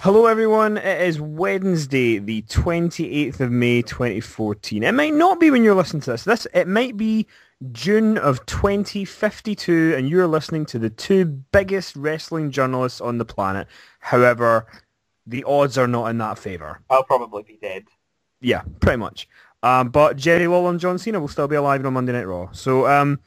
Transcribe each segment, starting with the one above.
Hello everyone, it is Wednesday, the 28th of May 2014. It might not be when you're listening to it might be June of 2052 and you're listening to the two biggest wrestling journalists on the planet. However, the odds are not in that favour. I'll probably be dead. Yeah, pretty much. But Jerry Lawler and John Cena will still be alive on Monday Night Raw. So,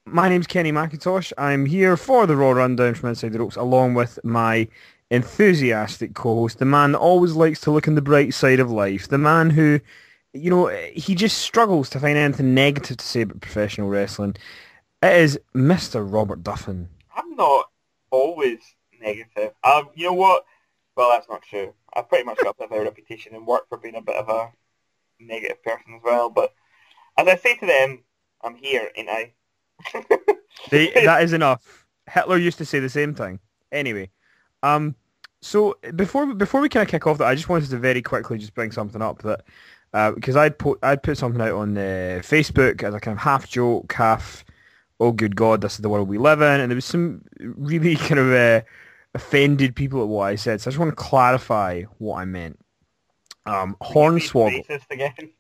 my name's Kenny McIntosh. I'm here for the Raw Rundown from Inside the Ropes, along with my enthusiastic co-host, the man that always likes to look on the bright side of life, the man who, he just struggles to find anything negative to say about professional wrestling. It is Mr. Robert Duffin. I'm not always negative. You know what? Well, that's not true. I've pretty much got a bit of a reputation in work for being a bit of a negative person as well. But as I say to them, I'm here, ain't I? That is enough. Hitler used to say the same thing. Anyway, so before we kind of kick off, that I just wanted to very quickly just bring something up that because I'd put something out on Facebook as a kind of half joke, half oh good God, this is the world we live in, and there was some really kind of offended people at what I said. So I just want to clarify what I meant. Hornswoggle. Racist again.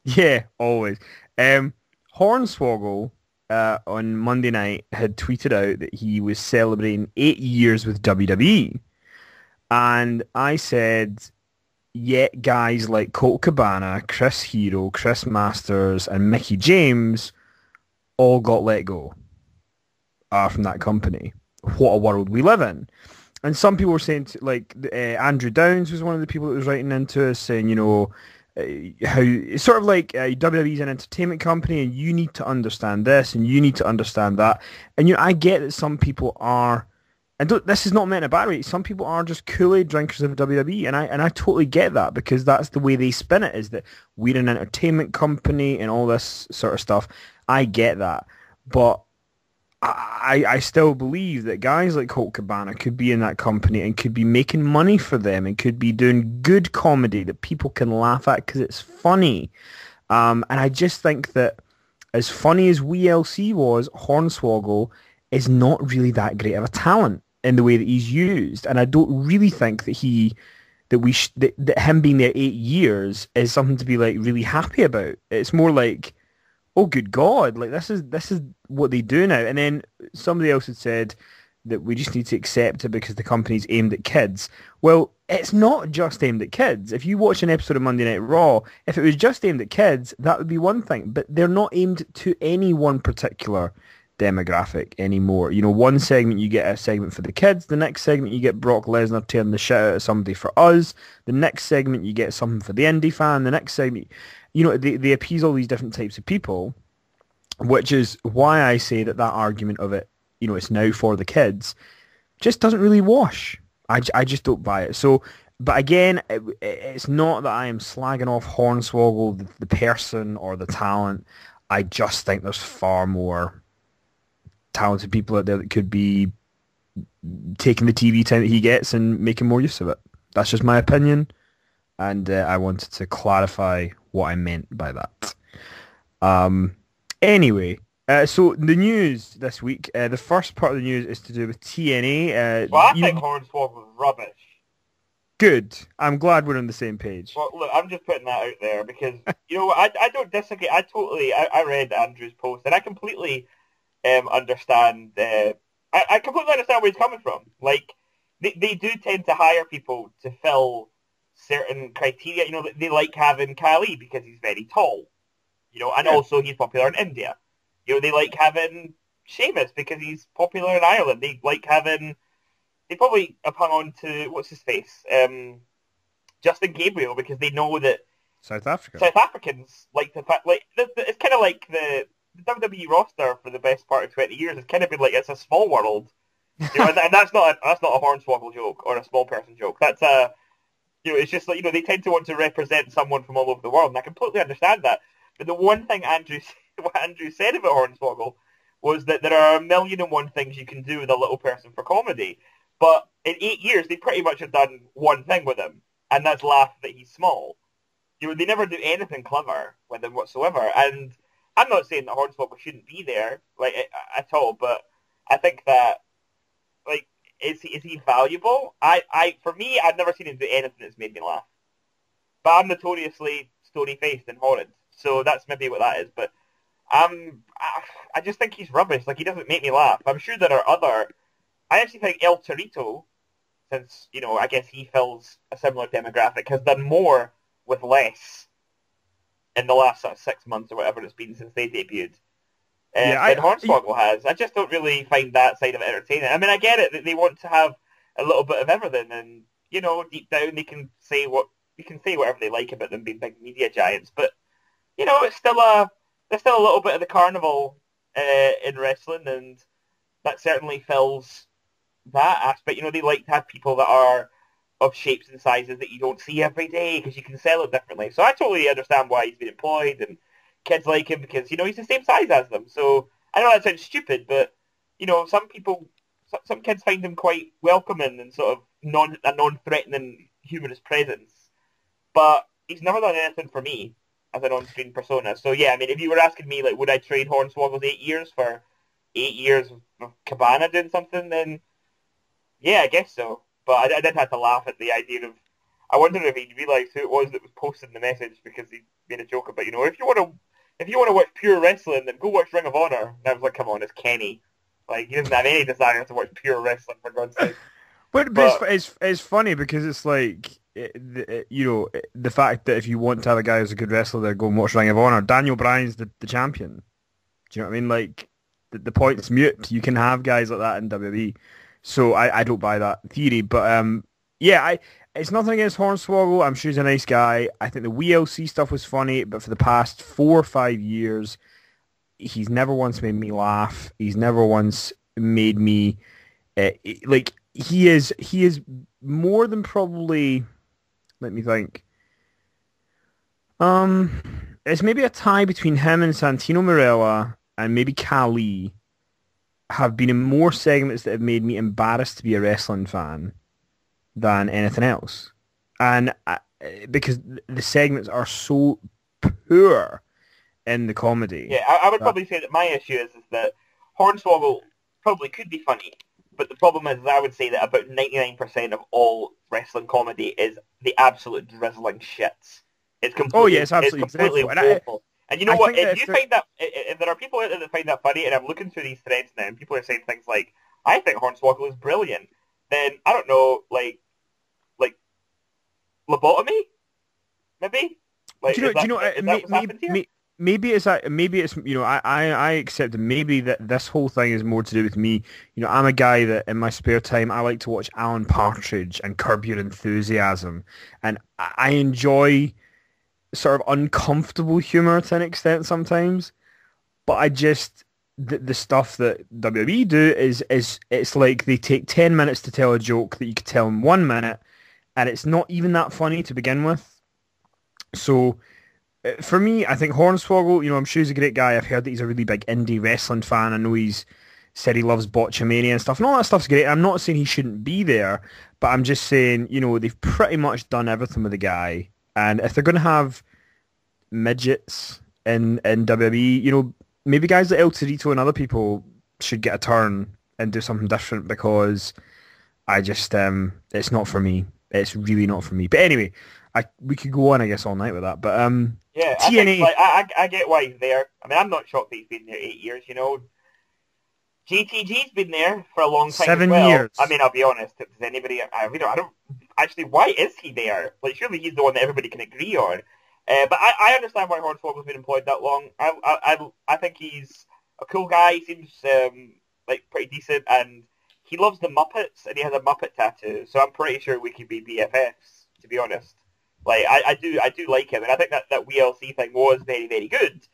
Yeah, always. Hornswoggle on Monday night had tweeted out that he was celebrating 8 years with WWE. And I said, yet guys like Colt Cabana, Chris Hero, Chris Masters, and Mickey James all got let go from that company. What a world we live in. And some people were saying, Andrew Downs was one of the people that was writing into us saying, how it's sort of like WWE is an entertainment company and you need to understand this and you need to understand that. And, I get that some people are, and this is not meant in a bad way, some people are just Kool-Aid drinkers of WWE. And I totally get that because that's the way they spin it, is that we're an entertainment company and all this sort of stuff. I get that. But I still believe that guys like Colt Cabana could be in that company and could be making money for them and could be doing good comedy that people can laugh at because it's funny. And I just think that as funny as WLC was, Hornswoggle is not really that great of a talent in the way that he's used. And I don't really think that that him being there 8 years is something to be like really happy about. It's more like, oh good God, like this is what they do now. And then somebody else had said that we just need to accept it because the company's aimed at kids. Well, it's not just aimed at kids. If you watch an episode of Monday Night Raw, if it was just aimed at kids, that would be one thing. But they're not aimed to any one particular demographic anymore. One segment you get a segment for the kids, the next segment you get Brock Lesnar tearing the shit out of somebody for us, the next segment you get something for the indie fan, the next segment, they appease all these different types of people, which is why I say that argument of it, it's now for the kids, just doesn't really wash. I just don't buy it. So, but again, it's not that I am slagging off Hornswoggle, the person or the talent. I just think there's far more talented people out there that could be taking the TV time that he gets and making more use of it. That's just my opinion, and I wanted to clarify what I meant by that. Anyway, so the news this week, the first part of the news is to do with TNA. Well, I think Hornswoggle was rubbish. Good. I'm glad we're on the same page. Well, look, I'm just putting that out there because, I don't disagree. I read Andrew's post and I completely understand. I completely understand where he's coming from. Like, they do tend to hire people to fill certain criteria. They like having Kali because he's very tall. And also he's popular in India. They like having Sheamus because he's popular in Ireland. They like having... They probably have hung on to, what's his face? Justin Gabriel, because they know that South Africans like the fact... it's kind of like the WWE roster for the best part of 20 years. It's kind of been like, it's a small world. And that's not a Hornswoggle joke or a small person joke. That's a... it's just like, they tend to want to represent someone from all over the world, and I completely understand that. But the one thing what Andrew said about Hornswoggle was that there are 1,000,001 things you can do with a little person for comedy. But in 8 years, they pretty much have done one thing with him, and that's laugh that he's small. They never do anything clever with him whatsoever. And I'm not saying that Hornswoggle shouldn't be there, at all, but I think that, is he valuable? For me, I've never seen him do anything that's made me laugh. But I'm notoriously stony-faced and horrid, so that's maybe what that is. But I just think he's rubbish. Like, he doesn't make me laugh. I'm sure there are other... I actually think El Torito, since, I guess he fills a similar demographic, has done more with less in the last sort of 6 months or whatever it's been since they debuted. Than Hornswoggle has. I just don't really find that side of it entertaining. I mean, I get it that they want to have a little bit of everything, and deep down they can say whatever they like about them being big media giants, but it's still there's still a little bit of the carnival in wrestling, and that certainly fills that aspect. They like to have people that are of shapes and sizes that you don't see every day because you can sell it differently. So I totally understand why he's been employed, and kids like him because he's the same size as them. So I know that sounds stupid, but some kids find him quite welcoming and sort of a non-threatening, humorous presence. But he's never done anything for me as an on-screen persona. So yeah, I mean, if you were asking me, like, would I trade Hornswoggle's 8 years for 8 years of Cabana doing something, then yeah, I guess so. But I did have to laugh at the idea of, I wonder if he realised who it was that was posting the message, because he made a joke about, if you want to watch pure wrestling, then go watch Ring of Honor. And I was like, come on, it's Kenny. Like, he doesn't have any desire to watch pure wrestling, for God's sake. But it's funny because it's like, the fact that if you want to have a guy who's a good wrestler, then go and watch Ring of Honor. Daniel Bryan's the champion. Do you know what I mean? Like, the point's mute. You can have guys like that in WWE. So I don't buy that theory. But it's nothing against Hornswoggle. I'm sure he's a nice guy. I think the WLC stuff was funny, but for the past 4 or 5 years, he's never once made me laugh. He's never once made me he is more than probably. Let me think. It's maybe a tie between him and Santino Marella and maybe Khali have been in more segments that have made me embarrassed to be a wrestling fan than anything else. And because the segments are so poor in the comedy. Yeah, I would probably say that my issue is that Hornswoggle probably could be funny, but the problem is I would say that about 99% of all wrestling comedy is the absolute drizzling shits. It's completely, it's absolutely awful. And you know what? If there are people out there that find that funny, and I'm looking through these threads now, and people are saying things like, "I think Hornswoggle is brilliant," then I don't know, like lobotomy, maybe. Like, maybe it's I accept that maybe that this whole thing is more to do with me. I'm a guy that in my spare time I like to watch Alan Partridge and Curb Your Enthusiasm, and I enjoy sort of uncomfortable humor to an extent sometimes, but I just the stuff that WWE do is it's like they take 10 minutes to tell a joke that you could tell in 1 minute, and it's not even that funny to begin with. So for me, I think Hornswoggle, I'm sure he's a great guy. I've heard that he's a really big indie wrestling fan. I know he's said he loves Botchamania and stuff, and all that stuff's great. I'm not saying he shouldn't be there, but I'm just saying, they've pretty much done everything with the guy. And if they're going to have midgets in WWE, maybe guys like El Torito and other people should get a turn and do something different, because I just, it's not for me. It's really not for me. But anyway, we could go on, I guess, all night with that. But yeah, TNA... I get why he's there. I mean, I'm not shocked that he's been there 8 years, GTG's been there for a long time 7 as well. years. I mean, I'll be honest. Does anybody... I don't... Actually, why is he there? Like, surely he's the one that everybody can agree on. But I understand why Hornswoggle's been employed that long. I think he's a cool guy. He seems pretty decent, and he loves the Muppets, and he has a Muppet tattoo. So I'm pretty sure we could be BFFs, to be honest. Like, I do like him, and I think that WLC thing was very, very good.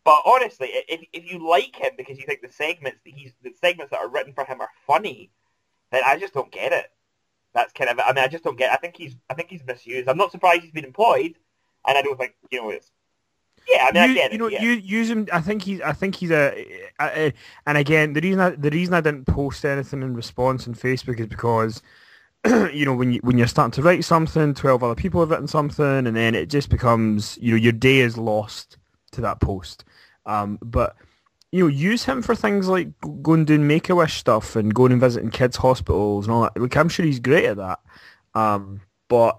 But honestly, if you like him because you think the segments that are written for him are funny, then I just don't get it. That's kind of, I mean, I just don't get it. I think he's misused. I'm not surprised he's been employed, and I don't think it's. Yeah, I mean, I get it. Yeah. Use him. I think he's a. And again, the reason I didn't post anything in response on Facebook is because, when you're starting to write something, 12 other people have written something, and then it just becomes, your day is lost to that post. But use him for things like going doing Make-A-Wish stuff and going and visiting kids' hospitals and all that. Like, I'm sure he's great at that. But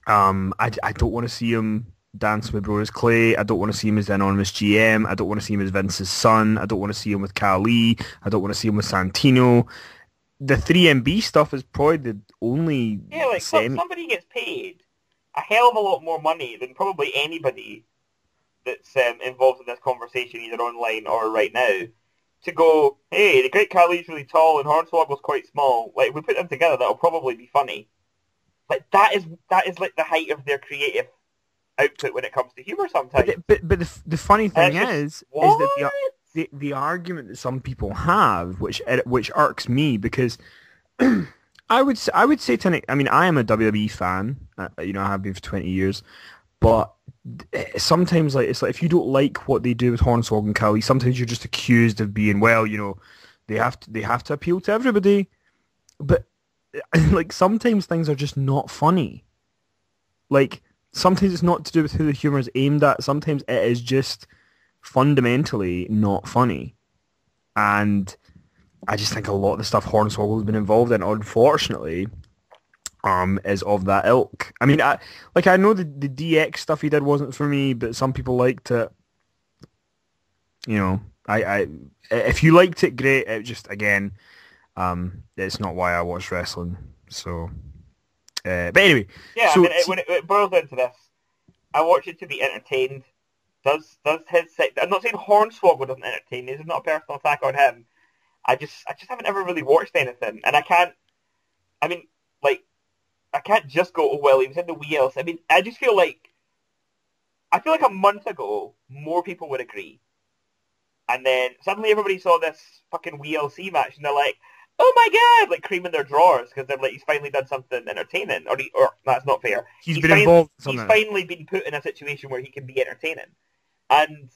I don't want to see him dance with Brodus Clay. I don't want to see him as the anonymous GM. I don't want to see him as Vince's son. I don't want to see him with Khali. I don't want to see him with Santino. The 3MB stuff is probably the only... Yeah, like, somebody gets paid a hell of a lot more money than probably anybody that's involved in this conversation, either online or right now, to go, hey, the Great Khali's really tall and Hornswoggle's quite small. Like, if we put them together, that'll probably be funny. Like, that is like the height of their creative output when it comes to humour sometimes. But the funny thing is that the argument that some people have, which irks me, because I would say to Nick, I mean, I am a WWE fan. I have been for 20 years, but sometimes, like, it's like if you don't like what they do with Hornswoggle and Khali, sometimes you're just accused of being, well, they have to appeal to everybody. But like, sometimes things are just not funny. Like, sometimes it's not to do with who the humour is aimed at. Sometimes it is just fundamentally not funny. And I just think a lot of the stuff Hornswoggle's been involved in, unfortunately, is of that ilk. I mean, I know the DX stuff he did wasn't for me, but some people liked it. If you liked it, great. It just, again, it's not why I watch wrestling. So, but anyway. Yeah, so, I mean, when it boils down to this, I watch it to be entertained. Does his... I'm not saying Hornswoggle doesn't entertain me. This is not a personal attack on him. I just haven't ever really watched anything. And I can't just go, oh, well, he was in the wheels. I mean, I feel like a month ago, more people would agree. And then suddenly everybody saw this fucking WLC match and they're like, oh my god, like creaming their drawers because they're like, he's finally done something entertaining. Or that's not fair. He's been involved in something. He's finally been put in a situation where he can be entertaining. And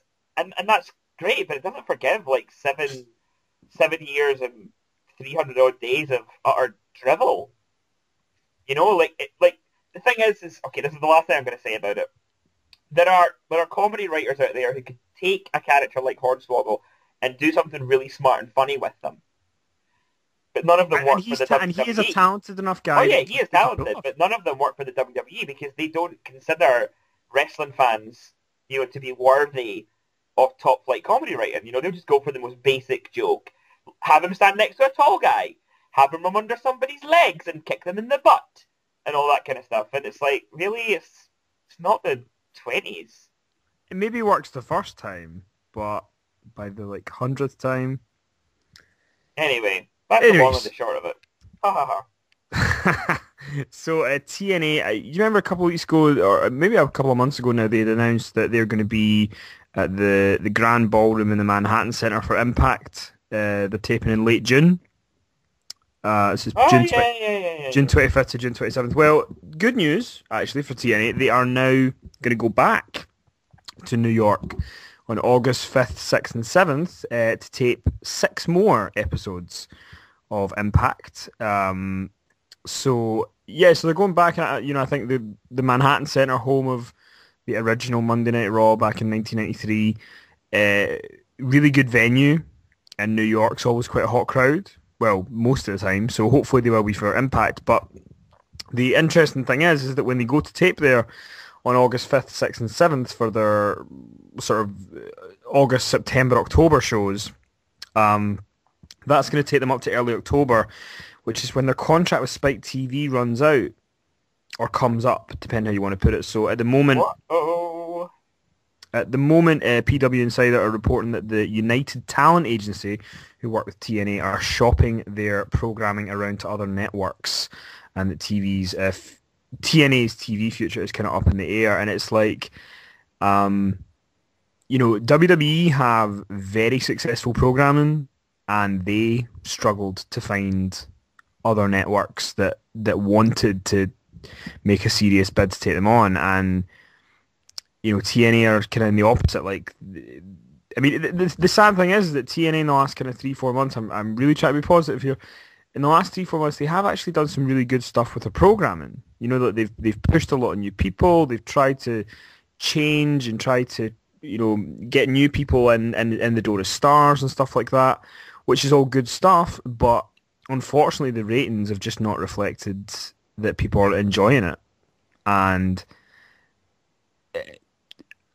that's great, but it doesn't forgive like 7 years and 300 odd days of utter drivel. The thing is okay, this is the last thing I'm going to say about it. There are comedy writers out there who could take a character like Hornswoggle and do something really smart and funny with them. But none of them work for the WWE. And he is a talented enough guy. Oh yeah, he is talented, but none of them work for the WWE because they don't consider wrestling fans, to be worthy of top flight comedy writing. They'll just go for the most basic joke. Have him stand next to a tall guy. Have him run under somebody's legs and kick them in the butt. And all that kind of stuff. And it's like, really, it's not the 20s. It maybe works the first time, but by the 100th time... Anyway, that's the long and the short of it. Ha ha ha. So TNA, you remember a couple of weeks ago, or maybe a couple of months ago now, they had announced that they're going to be at the Grand Ballroom in the Manhattan Center for Impact. They're taping in late June. This is June 25th to June 27th. Well, good news, actually, for TNA. They are now going to go back to New York on August 5th, 6th, and 7th to tape 6 more episodes of Impact. So they're going back. I think the Manhattan Center, home of the original Monday Night Raw back in 1993. Really good venue, and New York's always quite a hot crowd. Well, most of the time, so hopefully they will be for Impact. But the interesting thing is that when they go to tape there on August 5th, 6th, and 7th for their sort of August, September, October shows, that's going to take them up to early October, which is when their contract with Spike TV runs out, or comes up, depending how you want to put it. So at the moment... At the moment, PW Insider are reporting that the United Talent Agency, who work with TNA, are shopping their programming around to other networks, and that TNA's TV future is kind of up in the air. And it's like, WWE have very successful programming, and they struggled to find other networks that wanted to make a serious bid to take them on. And TNA are kind of in the opposite. Like, I mean, the sad thing is that TNA in the last kind of 3-4 months, I'm really trying to be positive here. In the last 3-4 months, they have actually done some really good stuff with the programming. That they've pushed a lot of new people. They've tried to change and try to get new people in the door as stars and stuff like that, which is all good stuff. But unfortunately, the ratings have just not reflected that people are enjoying it. And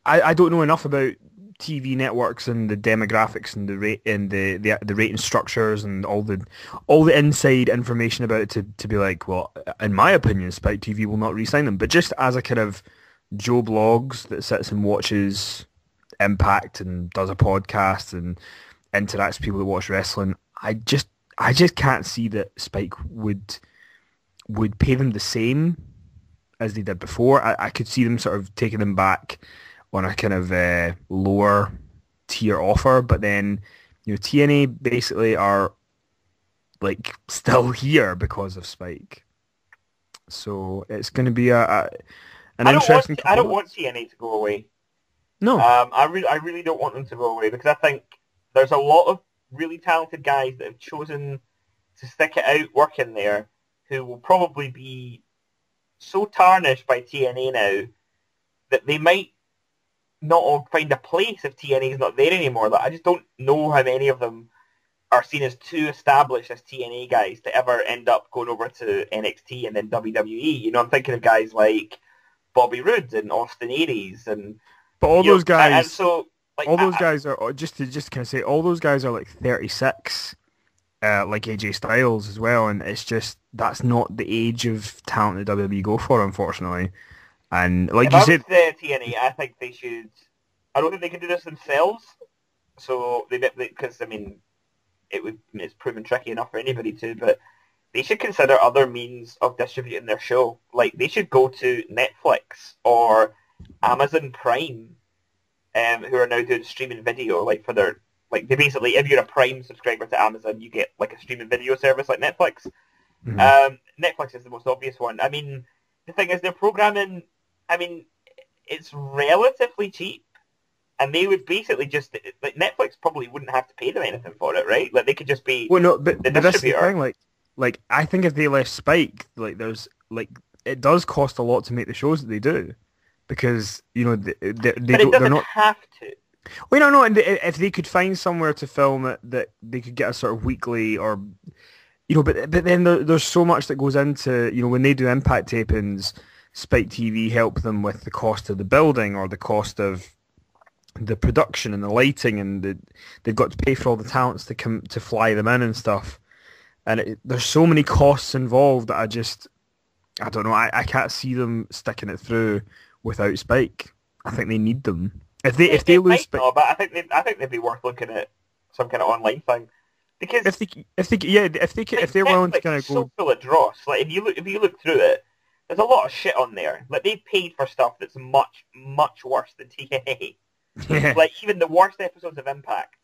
I don't know enough about TV networks and the demographics and the rating structures and all the inside information about it to be like, well, in my opinion, Spike TV will not re-sign them. But just as a kind of Joe Blogs that sits and watches Impact and does a podcast and interacts with people that watch wrestling, I just can't see that Spike would pay them the same as they did before. I could see them sort of taking them back on a kind of lower tier offer, but then TNA basically are like still here because of Spike. So it's going to be an interesting. I don't want TNA to go away. No, I really don't want them to go away because I think there's a lot of really talented guys that have chosen to stick it out working there who will probably be so tarnished by TNA now that they might not all find a place if TNA is not there anymore. Like, I just don't know how many of them are seen as too established as TNA guys to ever end up going over to NXT and then WWE. I'm thinking of guys like Bobby Roode and Austin Aries and. But all those guys, and so like, all those guys are just to kind of say, all those guys are like 36, like AJ Styles as well, and it's just that's not the age of talent that WWE go for, unfortunately. And like you said, TNA, I think they should. I don't think they can do this themselves. So because it's proven tricky enough for anybody to, but they should consider other means of distributing their show. Like they should go to Netflix or Amazon Prime, who are now doing streaming video. Like for their they basically, if you're a Prime subscriber to Amazon, you get like a streaming video service like Netflix. Mm-hmm. Netflix is the most obvious one. I mean, the thing is, their programming. I mean, it's relatively cheap, and they would basically just Netflix probably wouldn't have to pay them anything for it, right? Like they could just be but that's the thing. Like I think if they left Spike, it does cost a lot to make the shows that they do, because they're not have to. Well, no, and if they could find somewhere to film it that they could get a sort of weekly or but then there's so much that goes into when they do Impact tapings. Spike TV help them with the cost of the building or the cost of the production and the lighting, and they've got to pay for all the talents to come to fly them in and stuff. And there's so many costs involved that I don't know. I can't see them sticking it through without Spike. I think they need them. If they lose Spike, no, but I think they'd be worth looking at some kind of online thing. Because if they're willing to kind of go, so full of dross. Like if you look through it. There's a lot of shit on there. Like they paid for stuff that's much, much worse than TNA. Yeah. Like even the worst episodes of Impact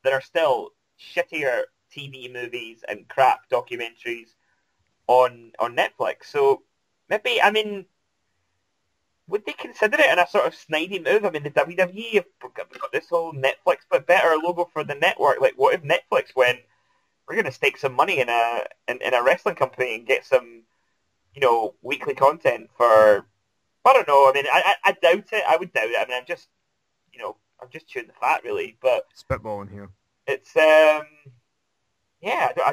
that are still shittier TV movies and crap documentaries on Netflix. So maybe, would they consider it in a sort of snidey move? I mean, the WWE have got this whole Netflix but better logo for the network. Like, what if Netflix went, we're going to stake some money in a wrestling company and get some weekly content for, I don't know. I mean, I doubt it. I would doubt it. I mean, I'm just chewing the fat, really. But spitballing here. It's, I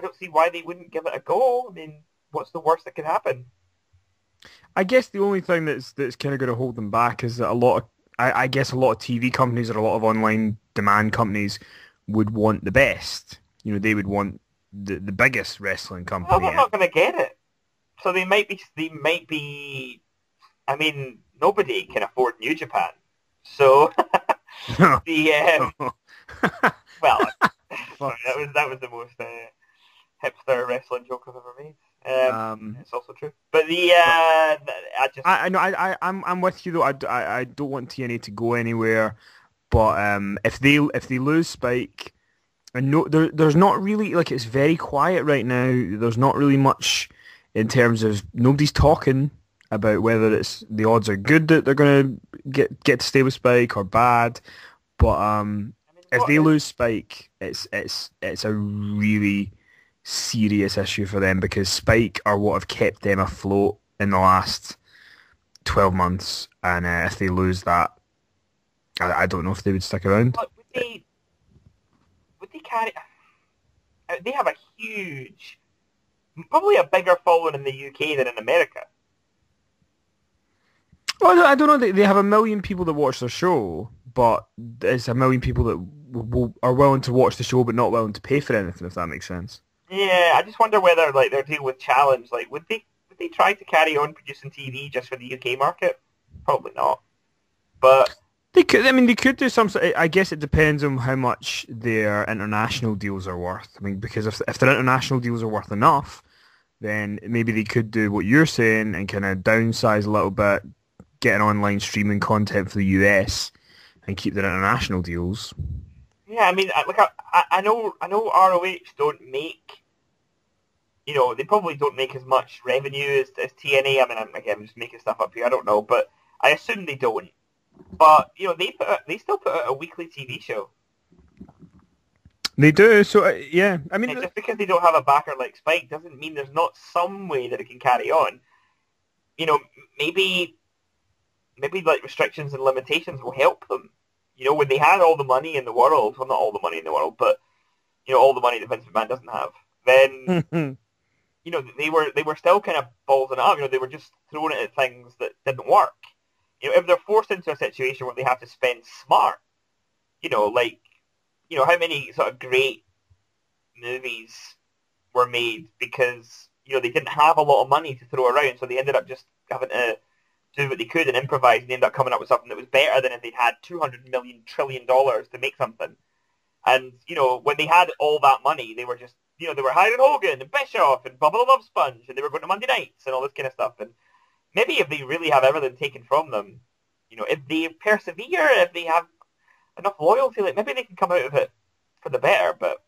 don't see why they wouldn't give it a go. I mean, what's the worst that could happen? I guess the only thing that's kind of going to hold them back is that I guess a lot of TV companies or a lot of online demand companies would want the best. They would want the biggest wrestling company. Well, they're not going to get it. So they might be. I mean, nobody can afford New Japan. So well, sorry, that was the most hipster wrestling joke I've ever made. It's also true. But I'm with you though. I don't want TNA to go anywhere. But if they lose Spike, and there's not really it's very quiet right now. There's not really much. In terms of nobody's talking about whether it's the odds are good that they're going to get to stay with Spike or bad, but if they lose Spike, it's a really serious issue for them because Spike are what have kept them afloat in the last 12 months, and if they lose that, I don't know if they would stick around. But would they carry? They have a huge, probably a bigger following in the UK than in America. Well, I don't know. They have a million people that watch their show, but it's a million people that are willing to watch the show but not willing to pay for anything, if that makes sense. Yeah, I just wonder whether like their deal with Challenge, like would they try to carry on producing TV just for the UK market? Probably not. But They could. I mean, they could do some. I guess it depends on how much their international deals are worth. I mean, because if their international deals are worth enough, then maybe they could do what you're saying and kind of downsize a little bit, get an online streaming content for the US, and keep their international deals. yeah, I mean, like I know ROH don't make, they probably don't make as much revenue as TNA. I mean, I'm just making stuff up here. I don't know, but I assume they don't. But they still put out a weekly TV show. They do. So yeah, I mean, And just because they don't have a backer like Spike doesn't mean there's not some way that it can carry on. You know, maybe like restrictions and limitations will help them. When they had all the money in the world, well, not all the money in the world, but all the money that Vince McMahon doesn't have, then they were still kind of ballsing it up. They were just throwing it at things that didn't work. If they're forced into a situation where they have to spend smart, like how many sort of great movies were made because they didn't have a lot of money to throw around, so they ended up just having to do what they could and improvise, and they ended up coming up with something that was better than if they'd had $200 million to make something. And when they had all that money, they were just they were hiring Hogan and Bischoff and Bubba the Love Sponge, and they were going to Monday nights and all this kind of stuff. And maybe if they really have everything taken from them, if they persevere, if they have enough loyalty, like maybe they can come out of it for the better. But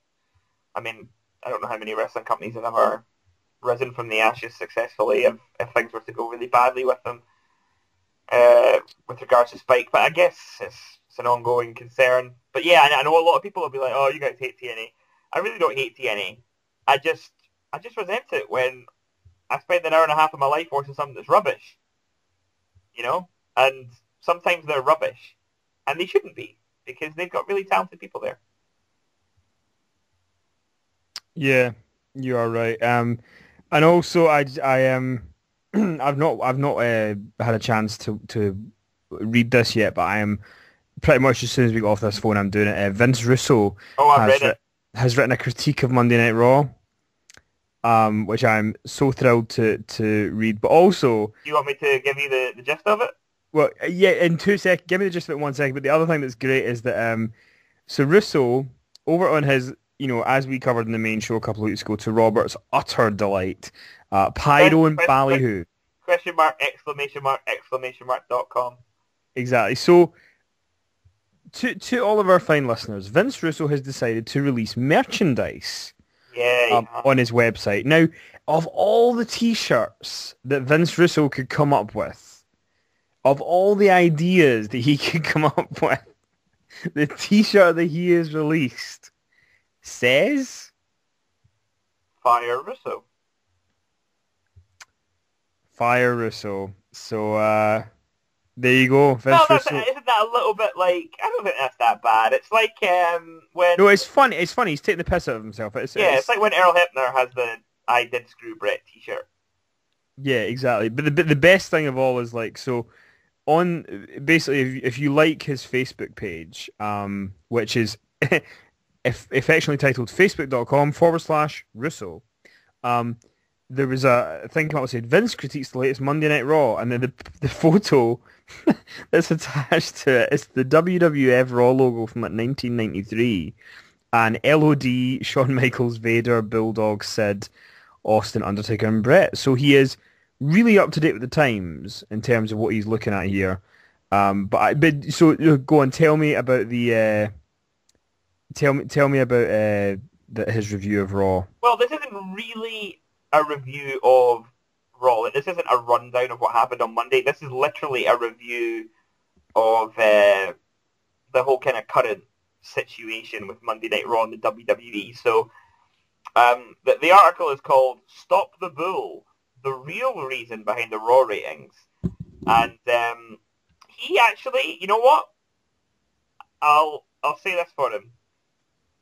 I mean, I don't know how many wrestling companies have ever risen from the ashes successfully if things were to go really badly with them with regards to Spike. But I guess it's an ongoing concern. But yeah, I know a lot of people will be like, "Oh, you guys hate TNA." I really don't hate TNA. I just resent it when I spend an hour and a half of my life watching something that's rubbish. And sometimes they're rubbish, and they shouldn't be because they've got really talented people there. yeah, you are right. And also I am I've not had a chance to read this yet, but I am pretty much as soon as we get off this phone, I'm doing it. Vince Russo Oh, I've has read it. has written a critique of Monday Night Raw, which I'm so thrilled to read. But also, Do you want me to give you the gist of it? well, yeah, in 2 seconds, give me the gist of it in 1 second. But the other thing that's great is that so Russo over on his, as we covered in the main show a couple of weeks ago, to Robert's utter delight, Pyro and Ballyhoo. Question mark, exclamation mark, exclamation mark.com. Exactly. So to all of our fine listeners, Vince Russo has decided to release merchandise Yeah, on his website. Now, of all the T-shirts that Vince Russo could come up with, of all the ideas that he could come up with, the T-shirt that he has released says Fire Russo. Fire Russo. So there you go, Vince Well, Russo. isn't that a little bit like, I don't think that's that bad. It's like when, No, it's funny. It's funny. He's taking the piss out of himself. it's like when Earl Hebner has the I Did Screw Brett t-shirt. Yeah, exactly. But the best thing of all is like, so on basically if you like his Facebook page, which is affectionately titled facebook.com/Russo, there was a thing come up that said Vince critiques the latest Monday Night Raw, and then the photo that's attached to it is the WWF Raw logo from like 1993, and LOD, Shawn Michaels, Vader, Bulldog, Sid, Austin, Undertaker, and Brett. So he is really up to date with the times in terms of what he's looking at here. So go on, tell me about the tell me about his review of Raw. Well, this isn't really a review of Raw. This isn't a rundown of what happened on Monday. This is literally a review of the whole kind of current situation with Monday Night Raw and the WWE. So the article is called "Stop the Bull: The Real Reason Behind the Raw Ratings," and he actually, you know what? I'll say this for him.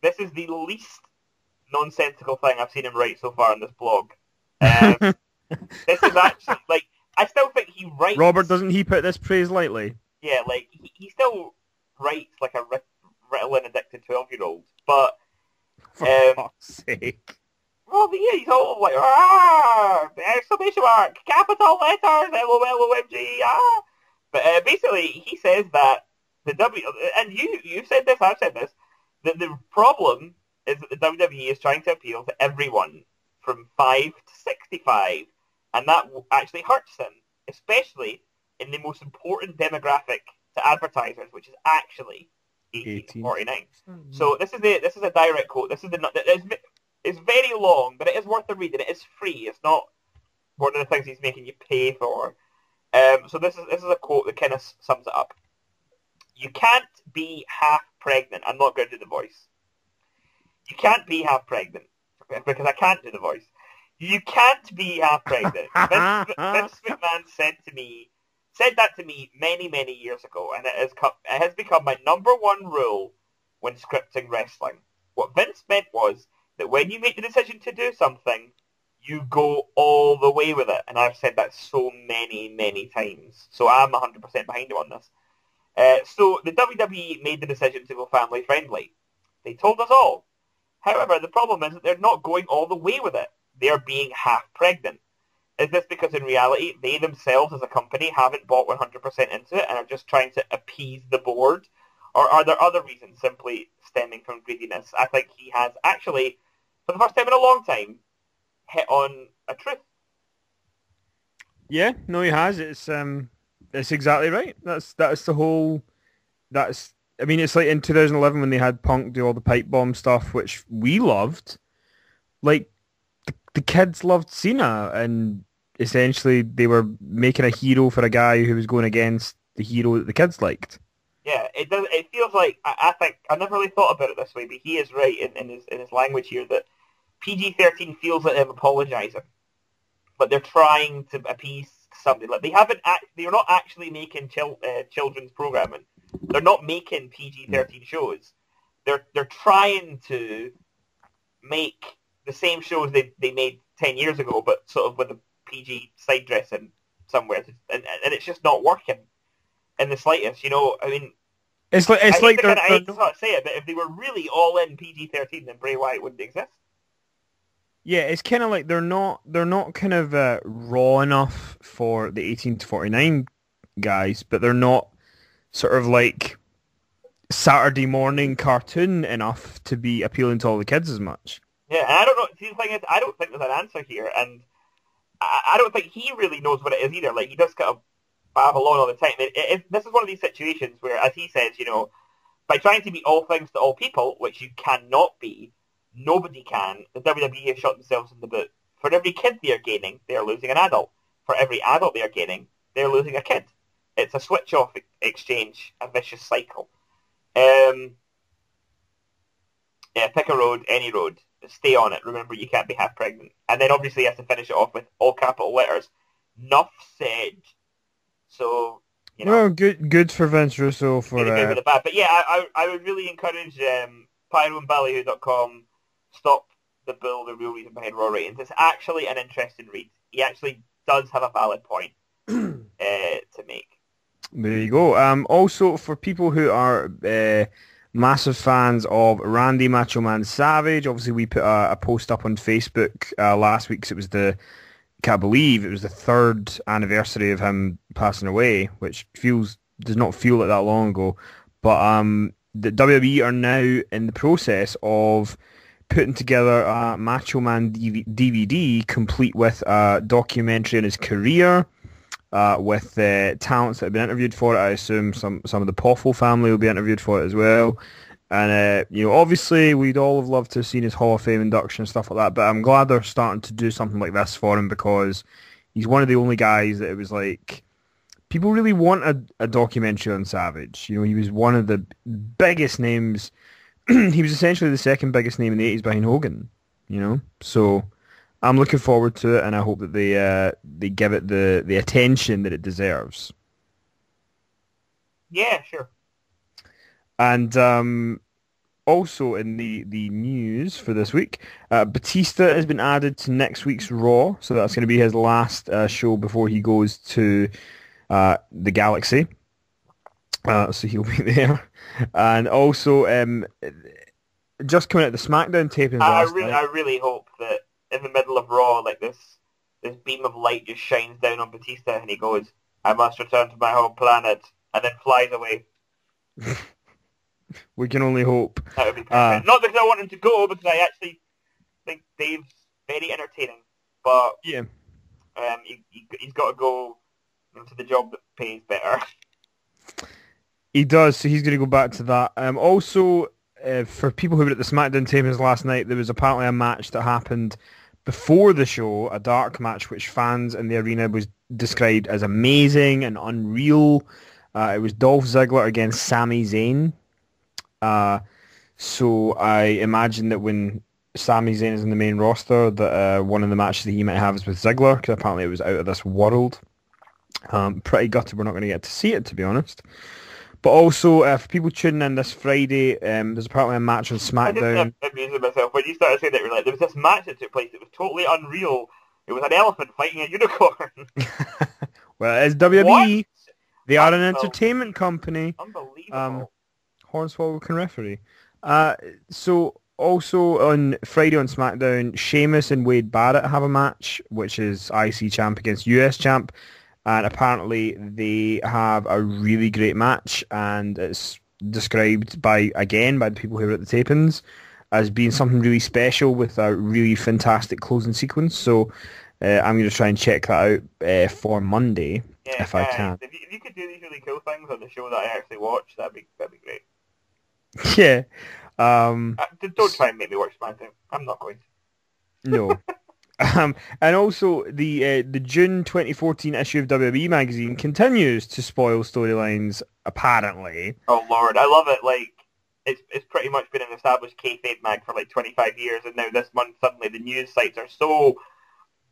This is the least nonsensical thing I've seen him write so far on this blog. This is actually, like, I still think he writes... Robert, doesn't he put this praise lightly? Yeah, like, he still writes like a Ritalin addicted 12-year-old, but... For fuck's sake. Well, yeah, he's all like, exclamation mark, capital letters, LOL-OMG, ah! But basically, he says that and you've said this, I've said this, that the problem is that the WWE is trying to appeal to everyone from 5 to 65, and that actually hurts them, especially in the most important demographic to advertisers, which is actually 18 to 49. Mm-hmm. So this is a direct quote. It's very long, but it is worth a read, and it is free. It's not one of the things he's making you pay for. So this is a quote that kind of sums it up. You can't be half pregnant. I'm not going to do the voice. You can't be half pregnant, because I can't do the voice. You can't be half pregnant. Vince McMahon said that to me many, many years ago, and it has become my number one rule when scripting wrestling. What Vince meant was that when you make the decision to do something, you go all the way with it. And I've said that so many, many times. So I'm 100% behind him on this. So the WWE made the decision to go family friendly. They told us all. However, the problem is that they're not going all the way with it. They're being half pregnant. Is this because in reality they themselves as a company haven't bought 100% into it and are just trying to appease the board? Or are there other reasons simply stemming from greediness? I think he has actually, for the first time in a long time, hit on a truth. Yeah, no, he has. It's exactly right. That's the whole. I mean, it's like in 2011 when they had Punk do all the pipe bomb stuff, which we loved. Like the kids loved Cena, and essentially they were making a hero for a guy who was going against the hero that the kids liked. Yeah, it does. It feels like I think I never really thought about it this way, but he is right in his language here that PG-13 feels like them apologising, but they're trying to appease somebody. Like they're not actually making children's programming. They're not making PG-13 shows. They're trying to make the same shows they made 10 years ago, but sort of with a PG side dressing somewhere, and it's just not working in the slightest. You know, I mean, I hate to say it, but if they were really all in PG-13, then Bray Wyatt wouldn't exist. Yeah, it's kind of like they're not kind of raw enough for the 18 to 49 guys, but they're not sort of like Saturday morning cartoon enough to be appealing to all the kids as much. Yeah, and I don't know. See, the thing is, I don't think there's an answer here, and I don't think he really knows what it is either. Like, he does kind of babble on all the time. This is one of these situations where, as he says, you know, by trying to be all things to all people, which you cannot be, nobody can, the WWE have shot themselves in the boot. For every kid they are gaining, they are losing an adult. For every adult they are gaining, they are losing a kid. It's a switch-off exchange, a vicious cycle. Yeah, pick a road, any road. Stay on it. Remember, you can't be half pregnant. And then obviously he has to finish it off with all capital letters. Nuff said. So, you know. Well, good for Vince Russo for the bad. But yeah, I would really encourage pyroandballyhoo.com. Stop the Bull, the real reason behind Raw ratings. It's actually an interesting read. He actually does have a valid point to make. There you go. Also, for people who are massive fans of Randy Macho Man Savage, obviously we put a post up on Facebook last week, because it was can't believe it was the 3rd anniversary of him passing away, which does not feel like that long ago. But the WWE are now in the process of putting together a Macho Man DVD complete with a documentary on his career, with talents that have been interviewed for it. I assume some of the Poffel family will be interviewed for it as well. And, you know, obviously we'd all have loved to have seen his Hall of Fame induction and stuff like that, but I'm glad they're starting to do something like this for him, because he's one of the only guys that it was like, people really want a documentary on Savage. You know, he was one of the biggest names. He was essentially the second biggest name in the 80s behind Hogan, you know? So I'm looking forward to it, and I hope that they give it the attention that it deserves. Yeah, sure. And also in the news for this week, Batista has been added to next week's Raw, so that's going to be his last show before he goes to the Galaxy. So he'll be there. And also, just coming out the SmackDown tapings last night. I really hope that in the middle of Raw, like this beam of light just shines down on Batista, and he goes, "I must return to my home planet," and then flies away. We can only hope. That would be perfect. Not because I want him to go, because I actually think Dave's very entertaining, but Yeah. he's got to go into the job that pays better. He does, so he's going to go back to that. Also, for people who were at the SmackDown tapings last night, there was apparently a match that happened before the show, a dark match, which fans in the arena was described as amazing and unreal. It was Dolph Ziggler against Sami Zayn. So I imagine that when Sami Zayn is in the main roster, that one of the matches that he might have is with Ziggler, because apparently it was out of this world. Pretty gutted we're not going to get to see it, to be honest. But also, for people tuning in this Friday, there's apparently a match on SmackDown. I just amusing myself when you started saying that. You're like, there was this match that took place. It was totally unreal. It was an elephant fighting a unicorn. Well, it's WWE. What? They are an entertainment company. Unbelievable. Hornswoggle can referee. So also on Friday on SmackDown, Sheamus and Wade Barrett have a match, which is IC champ against US champ. And apparently they have a really great match, and it's described by the people who were at the tapings as being something really special with a really fantastic closing sequence. So I'm going to try and check that out for Monday if I can. If you could do these really cool things on the show that I actually watch, that'd be great. Yeah. Don't try and make me watch SmackDown. I'm not going to. No. And also the June 2014 issue of WWE magazine continues to spoil storylines, apparently. Oh Lord, I love it. Like it's pretty much been an established kayfabe mag for like 25 years, and now this month suddenly the news sites are so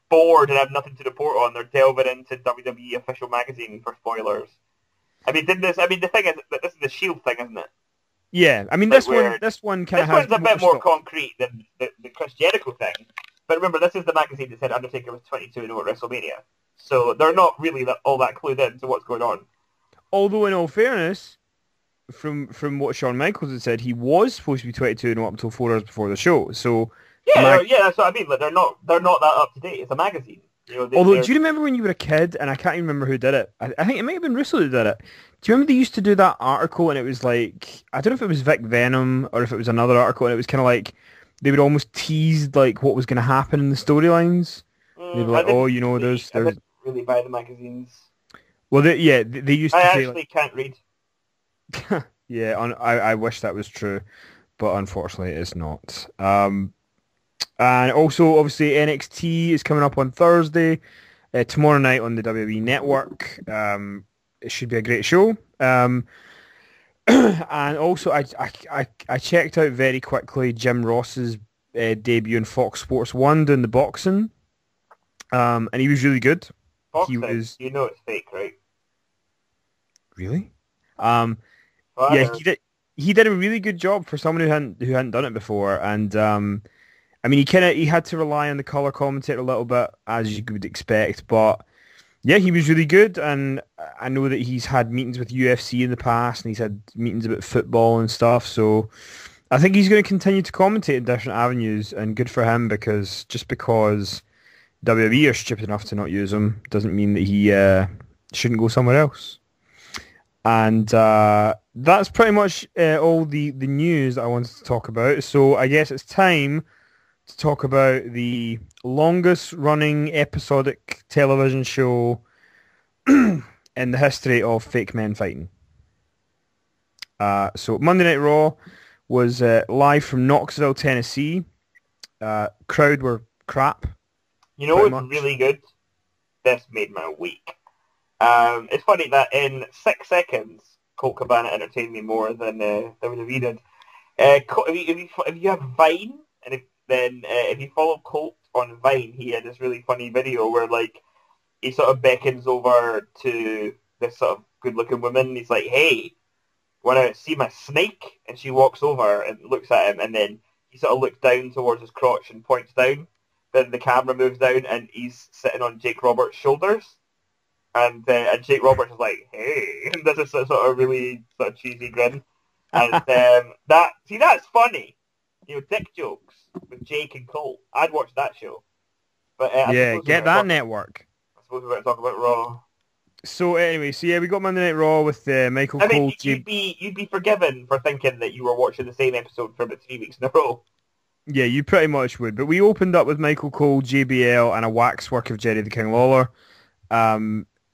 bored and have nothing to report on. They're delving into WWE official magazine for spoilers. The thing is that this is the Shield thing, isn't it? Yeah, I mean this one kind of has. This one's a bit more concrete than the Chris Jericho thing. But remember, this is the magazine that said Undertaker was 22-0 at WrestleMania. So they're not really all that clued into what's going on. Although, in all fairness, from what Shawn Michaels had said, he was supposed to be 22-0 up until 4 hours before the show. So yeah, that's what I mean. Like, they're not that up to date. It's a magazine. Although, do you remember when you were a kid, and I can't even remember who did it? I think it might have been Russo who did it. Do you remember they used to do that article, and it was like, I don't know if it was Vic Venom or if it was another article, and it was kind of like, they would almost tease like what was going to happen in the storylines. They'd be like, there's... I didn't really buy the magazines. Well, they used to say... I actually can't read. Yeah, I wish that was true, but unfortunately it's not. And also, obviously, NXT is coming up on Thursday, tomorrow night on the WWE Network. It should be a great show. And also, I checked out very quickly Jim Ross's debut in Fox Sports 1 doing the boxing, and he was really good. Boxing? It's fake, right? Really? Yeah, he did a really good job for someone who hadn't done it before, and I mean, he had to rely on the color commentator a little bit, as you would expect, but yeah, he was really good, and I know that he's had meetings with UFC in the past, and he's had meetings about football and stuff, so I think he's going to continue to commentate in different avenues, and good for him, because just because WWE are stupid enough to not use him doesn't mean that he shouldn't go somewhere else. And that's pretty much all the news that I wanted to talk about, so I guess it's time to talk about the longest running episodic television show in the history of fake men fighting. So Monday Night Raw was live from Knoxville, Tennessee. Crowd were crap. You know what's really good? This made my week. It's funny that in 6 seconds, Colt Cabana entertained me more than WWE did. If you have Vine, and if you follow Colt on Vine, he had this really funny video where like he sort of beckons over to this sort of good-looking woman. And he's like, "Hey, when I see my snake, and she walks over and looks at him, and then he sort of looks down towards his crotch and points down. Then the camera moves down, and he's sitting on Jake Roberts' shoulders. And Jake Roberts is like, hey, and does a sort of really sort of cheesy grin. And that's funny. You know, dick jokes with Jake and Cole. I'd watch that show. But Yeah, get that network. I suppose we're going to talk about Raw. So anyway, we got Monday Night Raw with Michael I Cole. mean, you'd be forgiven for thinking that you were watching the same episode for about 3 weeks in a row. Yeah, you pretty much would. But we opened up with Michael Cole, JBL, and a waxwork of Jerry the King Lawler.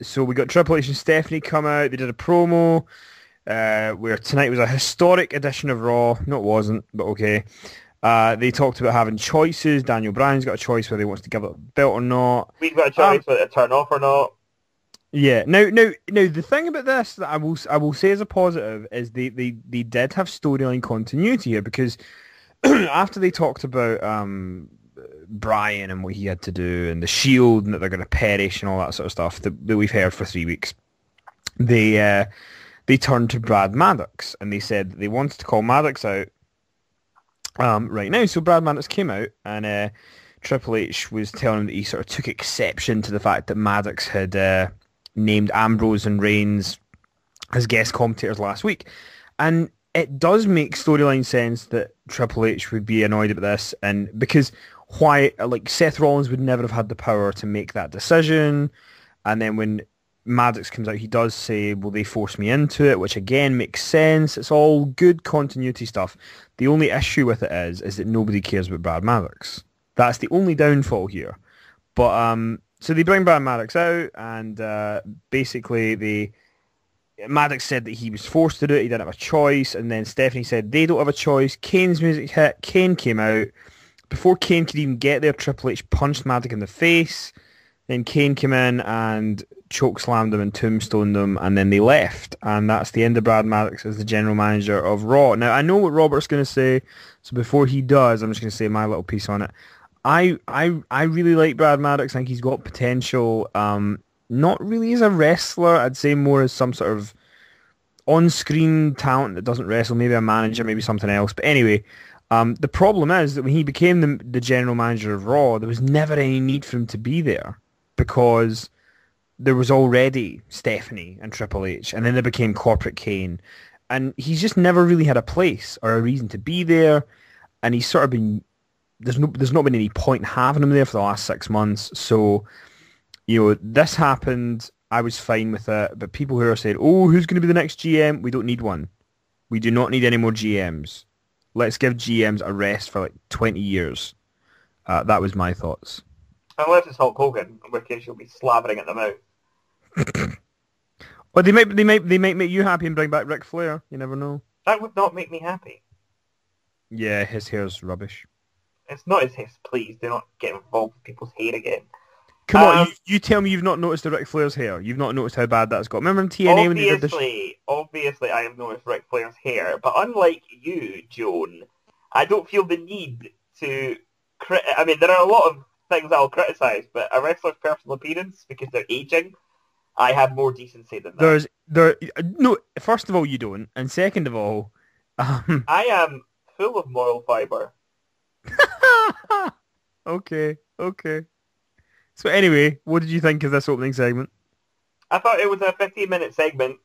So we got Triple H and Stephanie come out. They did a promo where tonight was a historic edition of Raw. No, it wasn't, but okay. They talked about having choices. Daniel Bryan's got a choice whether he wants to give up the belt or not. We've got a choice whether to turn off or not. Yeah. Now, the thing about this that I will say as a positive is they did have storyline continuity here, because after they talked about Bryan and what he had to do and the Shield and that they're going to perish and all that sort of stuff that we've heard for 3 weeks, they turned to Brad Maddox and they said they wanted to call Maddox out right now. So Brad Maddox came out and Triple H was telling him that he sort of took exception to the fact that Maddox had named Ambrose and Reigns as guest commentators last week. And it does make storyline sense that Triple H would be annoyed about this, and because Seth Rollins would never have had the power to make that decision. And then when Maddox comes out, he does say, well, they forced me into it, which again makes sense. It's all good continuity stuff. The only issue with it is that nobody cares about Brad Maddox. That's the only downfall here. But so they bring Brad Maddox out, and basically Maddox said that he was forced to do it. He didn't have a choice. And then Stephanie said they don't have a choice. Kane's music hit. Kane came out. Before Kane could even get there, Triple H punched Maddox in the face. Then Kane came in and chokeslammed him and tombstoned him, and then they left. And that's the end of Brad Maddox as the general manager of Raw. Now, I know what Robert's going to say, so before he does, I'm just going to say my little piece on it. I really like Brad Maddox. I think he's got potential. Not really as a wrestler. I'd say more as some sort of on-screen talent that doesn't wrestle. Maybe a manager, maybe something else. But anyway, the problem is that when he became the general manager of Raw, there was never any need for him to be there, because there was already Stephanie and Triple H, and then there became Corporate Kane. And he's just never really had a place or a reason to be there. And he's sort of been... There's not been any point in having him there for the last 6 months. So... this happened, I was fine with it, but people who are saying, oh, who's going to be the next GM? We don't need one. We do not need any more GMs. Let's give GMs a rest for 20 years. That was my thoughts. Unless it's Hulk Hogan, in which case you'll be slavering at the mouth. Well, they might make you happy and bring back Ric Flair. You never know. That would not make me happy. Yeah, his hair's rubbish. It's not his hair, please. Do not get involved with people's hair again. Come on, you tell me you've not noticed the Ric Flair's hair. You've not noticed how bad that's got. Remember in TNA when they did this? Obviously, I have noticed Ric Flair's hair, but unlike you, Joan, I don't feel the need to... I mean, there are a lot of things I'll criticise, but a wrestler's personal appearance, because they're aging, I have more decency than that. No, first of all, you don't, and second of all... I am full of moral fibre. Okay. So anyway, what did you think of this opening segment? I thought it was a 15-minute segment,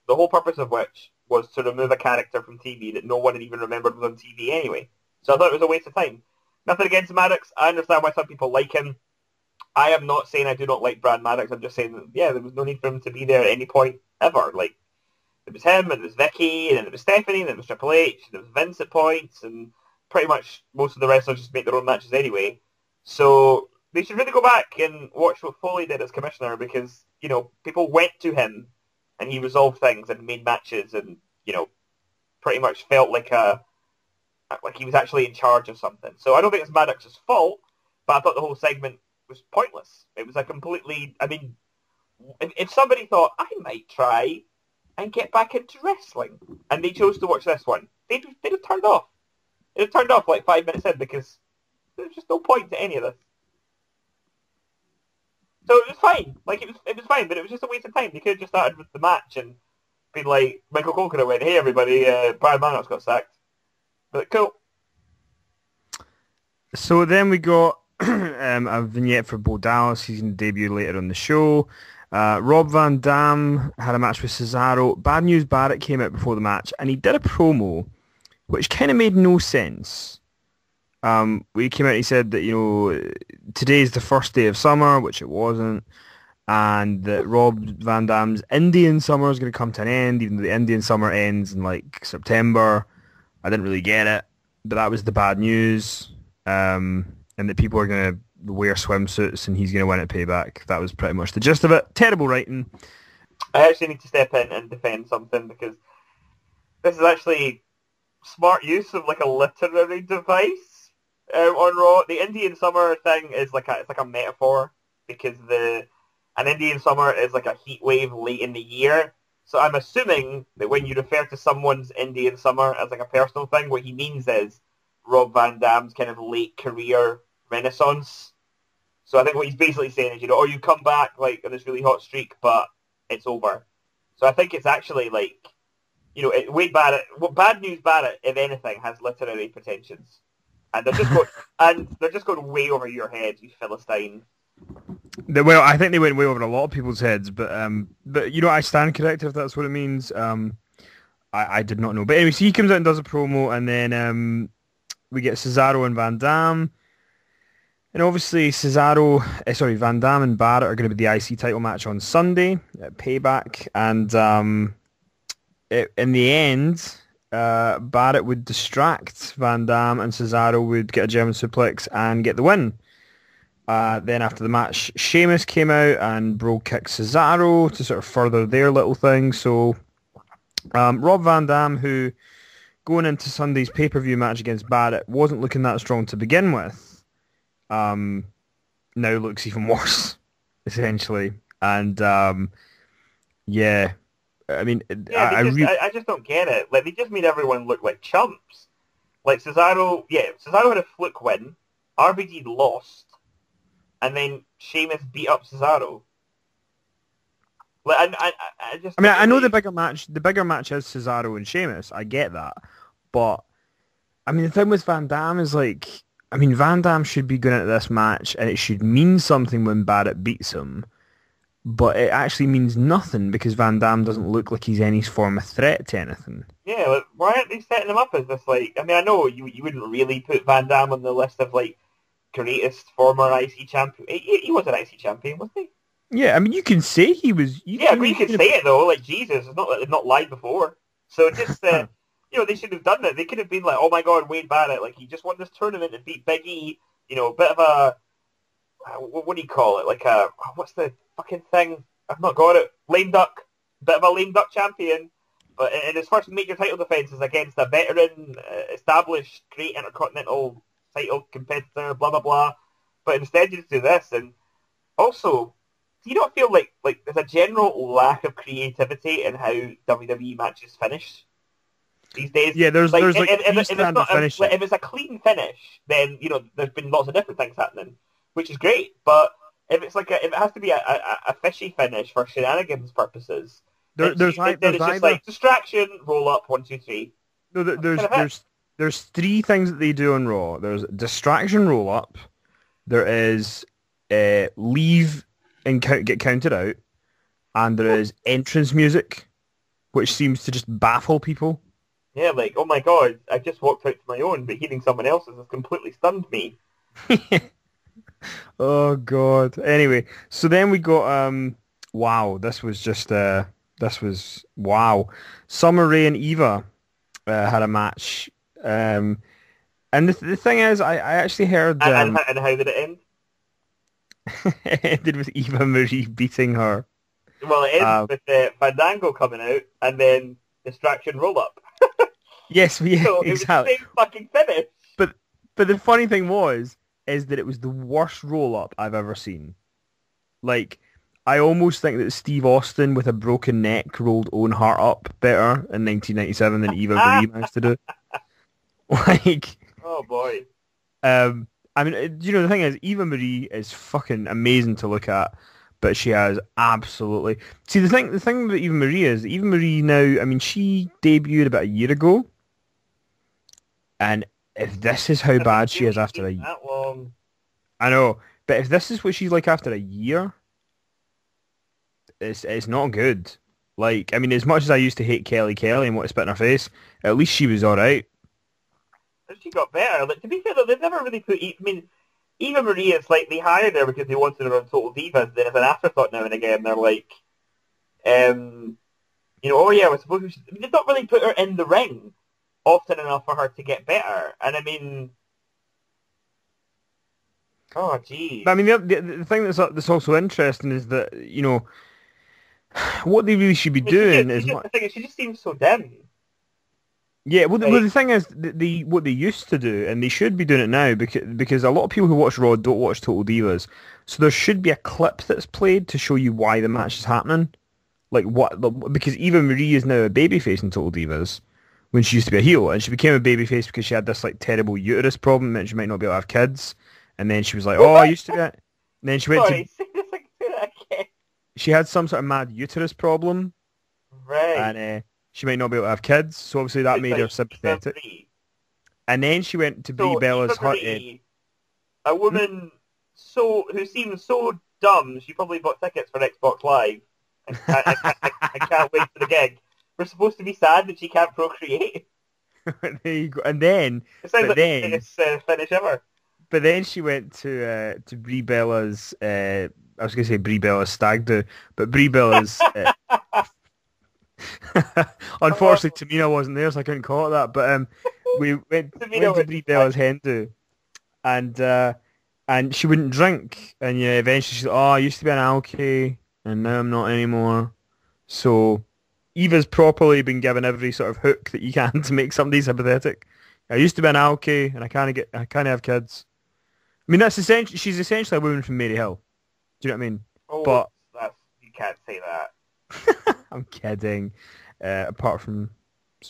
the whole purpose of which was to remove a character from TV that no one had even remembered was on TV anyway. So I thought it was a waste of time. Nothing against Maddox. I understand why some people like him. I am not saying I do not like Brad Maddox. I'm just saying that, yeah, there was no need for him to be there at any point ever. Like, it was him, and it was Vicky, and then it was Stephanie, and then it was Triple H, and it was Vince at points, and pretty much most of the wrestlers just make their own matches anyway. So... they should really go back and watch what Foley did as commissioner, because, people went to him and he resolved things and made matches and, pretty much felt like he was actually in charge of something. So I don't think it's Maddox's fault, but I thought the whole segment was pointless. It was a completely... I mean, if somebody thought, I might try and get back into wrestling, and they chose to watch this one, they'd have turned off. They'd have turned off 5 minutes in, because there's just no point to any of this. So it was fine. It was fine, but it was just a waste of time. They could have just started with the match and been like, Michael Cole could have went, hey everybody, Brian Manox got sacked. But cool. So then we got a vignette for Bo Dallas. He's going to debut later on the show. Rob Van Dam had a match with Cesaro. Bad News Barrett came out before the match, and he did a promo, which kind of made no sense. He came out and he said that, today's the first day of summer, which it wasn't, and that Rob Van Dam's Indian summer is going to come to an end, even though the Indian summer ends in, September. I didn't really get it, but that was the bad news. And that people are going to wear swimsuits and he's going to win at Payback. That was pretty much the gist of it. Terrible writing. I actually need to step in and defend something, because this is actually smart use of a literary device. On Raw, the Indian summer thing is it's like a metaphor, because an Indian summer is like a heat wave late in the year. So I'm assuming that when you refer to someone's Indian summer as a personal thing, what he means is Rob Van Dam's kind of late career renaissance. So I think what he's basically saying is, you come back on this really hot streak, but it's over. So I think it's actually Bad News Barrett, if anything, has literary pretensions. And they're just going way over your head, you Philistine. Well, I think they went way over a lot of people's heads, but I stand corrected if that's what it means. I did not know, but anyway, so he comes out and does a promo, and then we get Cesaro and Van Dam, and obviously Van Dam and Barrett are going to be the IC title match on Sunday at Payback, and in the end, Barrett would distract Van Dam and Cesaro would get a German suplex and get the win. Then after the match, Sheamus came out and bro kicked Cesaro to sort of further their little thing. So Rob Van Dam, who going into Sunday's pay-per-view match against Barrett wasn't looking that strong to begin with, now looks even worse, essentially. And yeah. I mean, I just don't get it. They just made everyone look like chumps. Cesaro had a fluke win, RVD lost, and then Sheamus beat up Cesaro. I know the bigger match is Cesaro and Sheamus. I get that, but I mean, the thing with Van Dam is Van Dam should be going into this match, and it should mean something when Barrett beats him. But it actually means nothing because Van Dam doesn't look like he's any form of threat to anything. Yeah, why aren't they setting him up as this, I know you wouldn't really put Van Dam on the list of, greatest former IC champion. He was an IC champion, wasn't he? Yeah, I mean, you can say he was... You can say it, though. Jesus, it's not lied before. So just, they should have done that. They could have been oh my God, Wade Barrett, he just won this tournament and beat Big E, a bit of a... What do you call it? What's the fucking thing? I've not got it. Lame duck. Bit of a lame duck champion. But in his first major title defense is against a veteran, established, great intercontinental title competitor, blah, blah, blah. But instead you just do this. And also, do you not feel like there's a general lack of creativity in how WWE matches finish these days? Yeah, there's if it's a clean finish, then, there's been lots of different things happening, which is great, but if it's if it has to be a fishy finish for shenanigans purposes, it's just distraction, roll up, 1, 2, 3. No, there's three things that they do on Raw. There's distraction, roll up. There is leave and get counted out, and there is entrance music, which seems to just baffle people. Yeah, oh my God, I just walked out to my own, but hearing someone else's has completely stunned me. Oh God. Anyway, so then we got wow, this was wow. Summer Rae and Eva had a match. And the thing is, I actually heard and how did it end? It ended with Eva Marie beating her. Well, it ends with Fandango coming out and then distraction roll up. Yes, yeah, so it exactly. was the same fucking finish. But the funny thing is that it was the worst roll-up I've ever seen. I almost think that Steve Austin with a broken neck rolled Owen Hart up better in 1997 than Eva Marie managed to do. Oh boy. I mean, the thing is, Eva Marie is fucking amazing to look at, but she has absolutely. See, the thing about Eva Marie is Eva Marie now. I mean, she debuted about a year ago, and if this is how Has it bad she is really after been a, that long? I know, but if this is what she's like after a year, it's not good. Like, I mean, as much as I used to hate Kelly and want to spit in her face, at least she was all right. And she got better. Like, to be fair though, they've never really put. I mean, Eva Marie is like they hired her because they wanted her on Total Divas. Then as an afterthought now and again, they're like, oh yeah, we're supposed to. They've not really put her in the ring often enough for her to get better. And I mean, oh geez. But I mean, the thing that's also interesting is that what they really should be I mean, doing is the thing is, she just seems so dim. yeah. Well, Like, the thing is, what they used to do, and they should be doing it now, because a lot of people who watch Raw don't watch Total Divas, so there should be a clip that's played to show you why the match is happening. Like because Eva Marie is now a babyface in Total Divas when she used to be a heel, and she became a babyface because she had this like terrible uterus problem, meant she might not be able to have kids, and then she was like, "Oh, I used to be," and then she went to sorry, say this again. she had some sort of mad uterus problem, Right. and she might not be able to have kids, so obviously that It's made like her Eva sympathetic. Marie. And then she went to Brie So Eva Bella's hut. Marie, a woman who seems so dumb, she probably bought tickets for Xbox Live and I can't wait for the gig. We're supposed to be sad that she can't procreate. There you go. And then, It sounds but like the then, biggest finish ever. but then she went to Brie Bella's. I was going to say Brie Bella's stag do, but Brie Bella's. Unfortunately, Tamina wasn't there, so I couldn't call it that. But we went to Brie Bella's hen do, and she wouldn't drink, and yeah, eventually she's like, "Oh, I used to be an alky, and now I'm not anymore." So Eva's properly been given every sort of hook that you can to make somebody sympathetic. I used to be an alky, and I can't have kids. I mean, she's essentially a woman from Mary Hill. Do you know what I mean? Oh, But you can't say that. I'm kidding. Apart from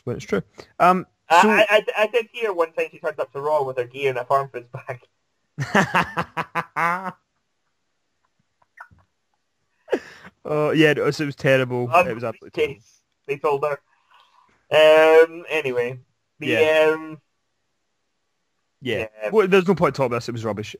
when it's true. So I did hear one time she turned up to Raw with her gear and a farm food's bag. oh yeah, it was terrible. It was absolutely terrible. They told her. Anyway, Yeah. yeah. Well, there's no point talking about this. It was rubbish.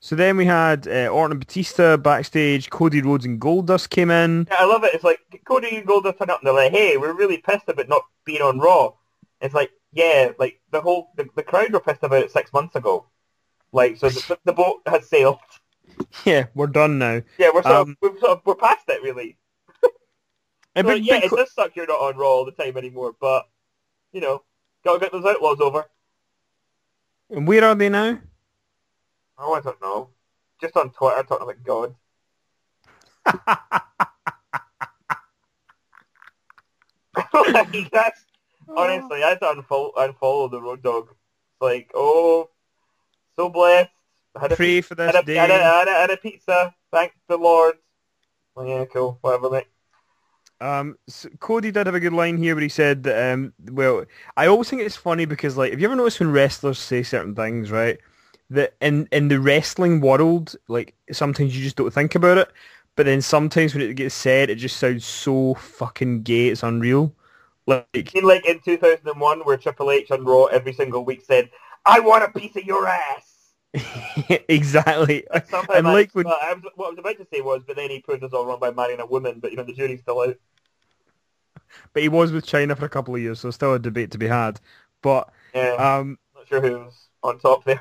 So then we had Orton and Batista backstage. Cody Rhodes and Goldust came in. Yeah, I love it. It's like Cody and Goldust turn up and they're like, "Hey, we're really pissed about not being on Raw." It's like, yeah, like the crowd were pissed about it 6 months ago. Like, so the boat has sailed. Yeah, we're done now. Yeah, we're past it really. So, it does suck you're not on Raw all the time anymore, but gotta get those outlaws over. And where are they now? Oh, I don't know. Just on Twitter talking about God. Like, that's honestly, I had to unfollow the Road Dog. It's like, oh, so blessed. Pray for this day. Had a pizza. Thank the Lord. Oh, yeah, cool. Whatever, mate. So Cody did have a good line here where he said that, well, I always think it's funny because, like, have you ever noticed when wrestlers say certain things, right, that in the wrestling world, like, sometimes you just don't think about it, but then sometimes when it gets said, it just sounds so fucking gay, it's unreal. Like in 2001 where Triple H on Raw every single week said, "I want a piece of your ass." Exactly. And like when what I was about to say was, but then he proved us all wrong by marrying a woman, but the jury's still out. But he was with China for a couple of years, so still a debate to be had. But yeah, not sure who's on top there.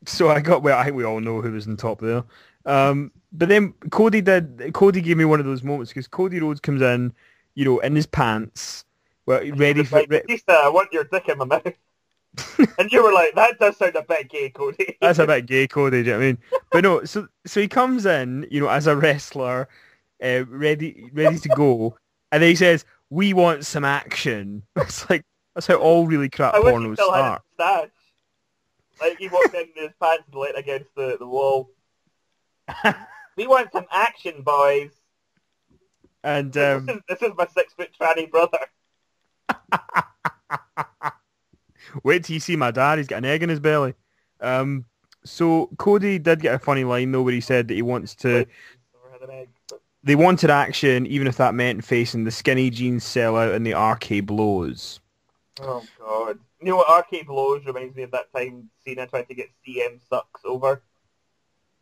So I think we all know who was on top there. But then Cody gave me one of those moments because Cody Rhodes comes in, in his pants, ready for. Batista, I want your dick in my mouth. And you were like, that does sound a bit gay, Cody. That's a bit gay, Cody, do you know what I mean? But no, so he comes in, as a wrestler, ready to go, and then he says, "We want some action." It's like, that's how all really crap pornos start. Had a like, he walked in his pants and leant against the wall. "We want some action, boys." And this is my 6-foot tranny brother. Wait till you see my dad. He's got an egg in his belly. So Cody did get a funny line though, where he said that he wants to. an egg. But... They wanted action, even if that meant facing the skinny jeans sellout and the RK Blows. Oh, God. You know what RK Blows reminds me of that time Cena tried to get CM Sucks over?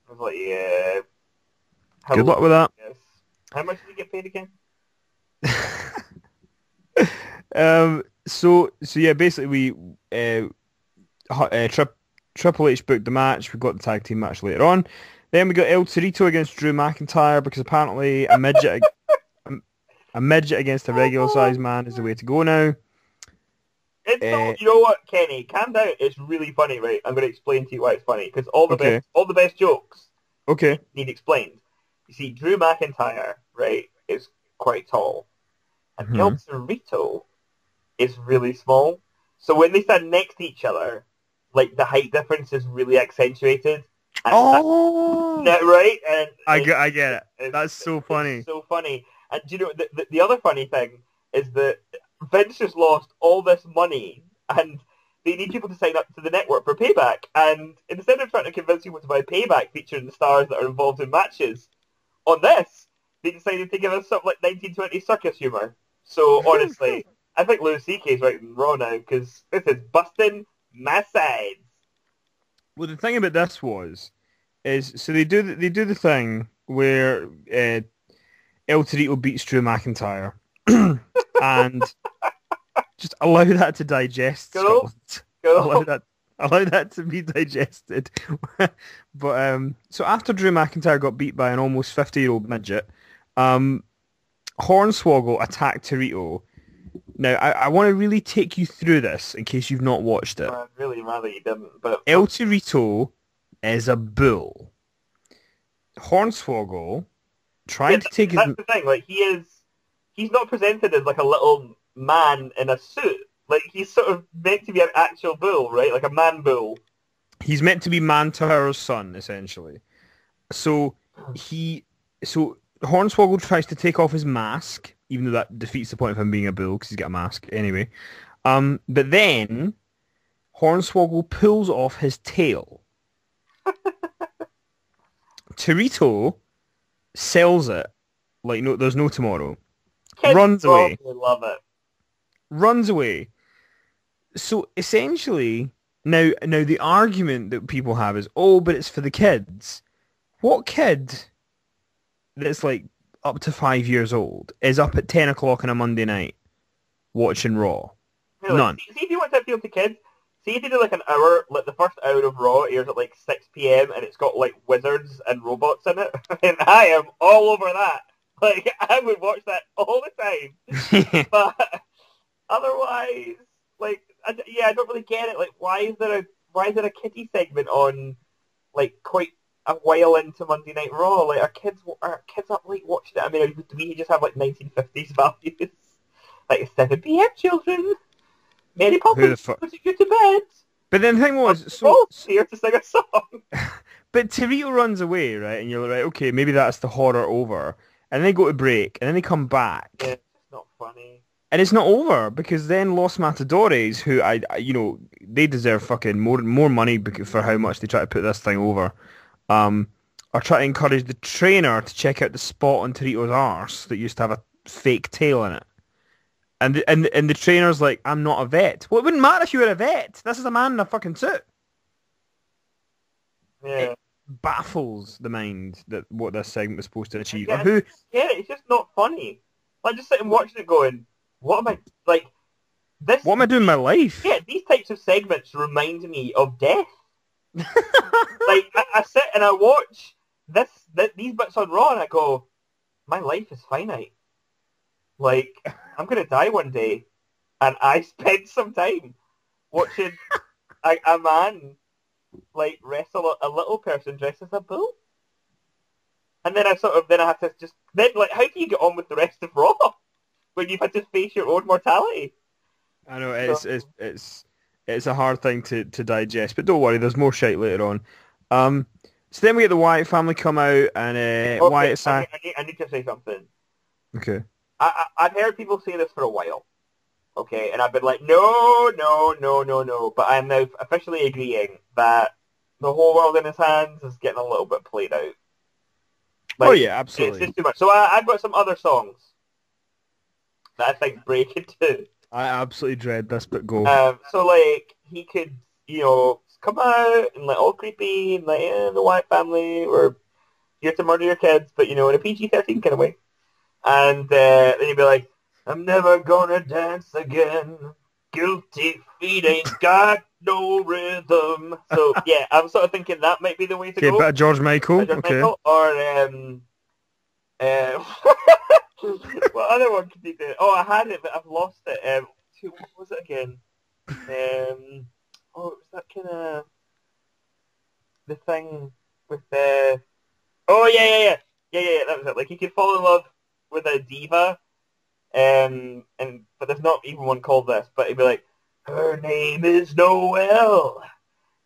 I was like, yeah. Good luck with that. Yes. How much did he get paid again? So yeah, basically Triple H booked the match. We got the tag team match later on. Then we got El Torito against Drew McIntyre because apparently a midget against a regular sized man is the way to go now. It's so, you know what, Kenny? Calm down. It's really funny, right? I'm going to explain to you why it's funny because all the best jokes need explained. You see, Drew McIntyre, right, is quite tall, and El Torito is really small. So when they stand next to each other, like the height difference is really accentuated. And that right? And I get it. That's so funny. It's so funny. And do you know the other funny thing is that Vince has lost all this money, and they need people to sign up to the network for Payback. And instead of trying to convince people to buy Payback, featuring the stars that are involved in matches, on this they decided to give us something like 1920s circus humor. So honestly, I think Louis C.K.'s writing Raw now because this is busting my sides. Well, the thing about this is so they do the thing where El Torito beats Drew McIntyre, and just allow that to digest. Go. Allow that to be digested. But so after Drew McIntyre got beat by an almost 50-year-old midget, Hornswoggle attacked Torito. Now, I want to really take you through this in case you've not watched it. I'd really rather you didn't. But El Torito is a bull. Hornswoggle tried to take his... That's the thing, like, he's not presented as like a little man in a suit. Like, he's sort of meant to be an actual bull, right? Like a man bull. He's meant to be Manticore's son, essentially. So Hornswoggle tries to take off his mask, even though that defeats the point of him being a bull because he's got a mask anyway. But then Hornswoggle pulls off his tail. Torito sells it like there's no tomorrow. Kids runs away. Love it. Runs away. So essentially, now the argument that people have is, oh, but it's for the kids. What kid that's like up to 5 years old is up at 10 o'clock on a Monday night watching Raw? Really? None. See if you want to appeal to kids, see if they do like an hour, like the first hour of Raw airs at like 6 p.m. and it's got like wizards and robots in it, and I am all over that. Like, I would watch that all the time. But otherwise, like, I don't really get it. Like, why is there a kiddie segment on, like, quite a while into Monday Night Raw? Like, are kids up late watching it? I mean, do we just have like 1950s values? Like 7 p.m. children. Mary Poppins puts you to bed. But then the thing was, here to sing a song. But Torito runs away, right? And you're like, okay, maybe that's the horror over. And they go to break, and then they come back. Yeah, it's not funny. And it's not over, because then Los Matadores, who they deserve fucking more money for how much they try to put this thing over, are trying to encourage the trainer to check out the spot on Torito's arse that used to have a fake tail in it. And the trainer's like, I'm not a vet. Well, it wouldn't matter if you were a vet. This is a man in a fucking suit. Yeah. It baffles the mind that what this segment was supposed to achieve. Yeah, it's just not funny. Like, just sitting watching it going, what am I, like, this... What am I doing in my life? Yeah, these types of segments remind me of death. Like, I sit and I watch these bits on Raw and I go, my life is finite. Like, I'm going to die one day. And I spent some time watching a man, like, wrestle a little person dressed as a bull. And then I have to just... Then, like, how do you get on with the rest of Raw when you've had to face your own mortality? I know, it's a hard thing to digest. But don't worry, there's more shite later on. So then we get the Wyatt family come out, and okay, Wyatt sang... I need to say something. Okay. I've heard people say this for a while, okay, and I've been like, no, but I'm now officially agreeing that the whole world in his hands is getting a little bit played out. Oh yeah, It's absolutely. just too much. So I've got some other songs that I think break it too. I absolutely dread this, but go. So like he could, come out and like all creepy and like the Wyatt family or here to murder your kids, but in a PG-13 kind of way. And then he'd be like, I'm never gonna dance again. Guilty feet ain't got no rhythm. So yeah, I'm sort of thinking that might be the way to Okay, go. bit of George Michael. George Okay. Michael or uh, what other one could he do? Oh, I had it, but I've lost it. What was it again? It was that kind of the thing with Oh yeah. That was it. Like he could fall in love with a diva, but there's not even one called this. But he'd be like, her name is Noelle.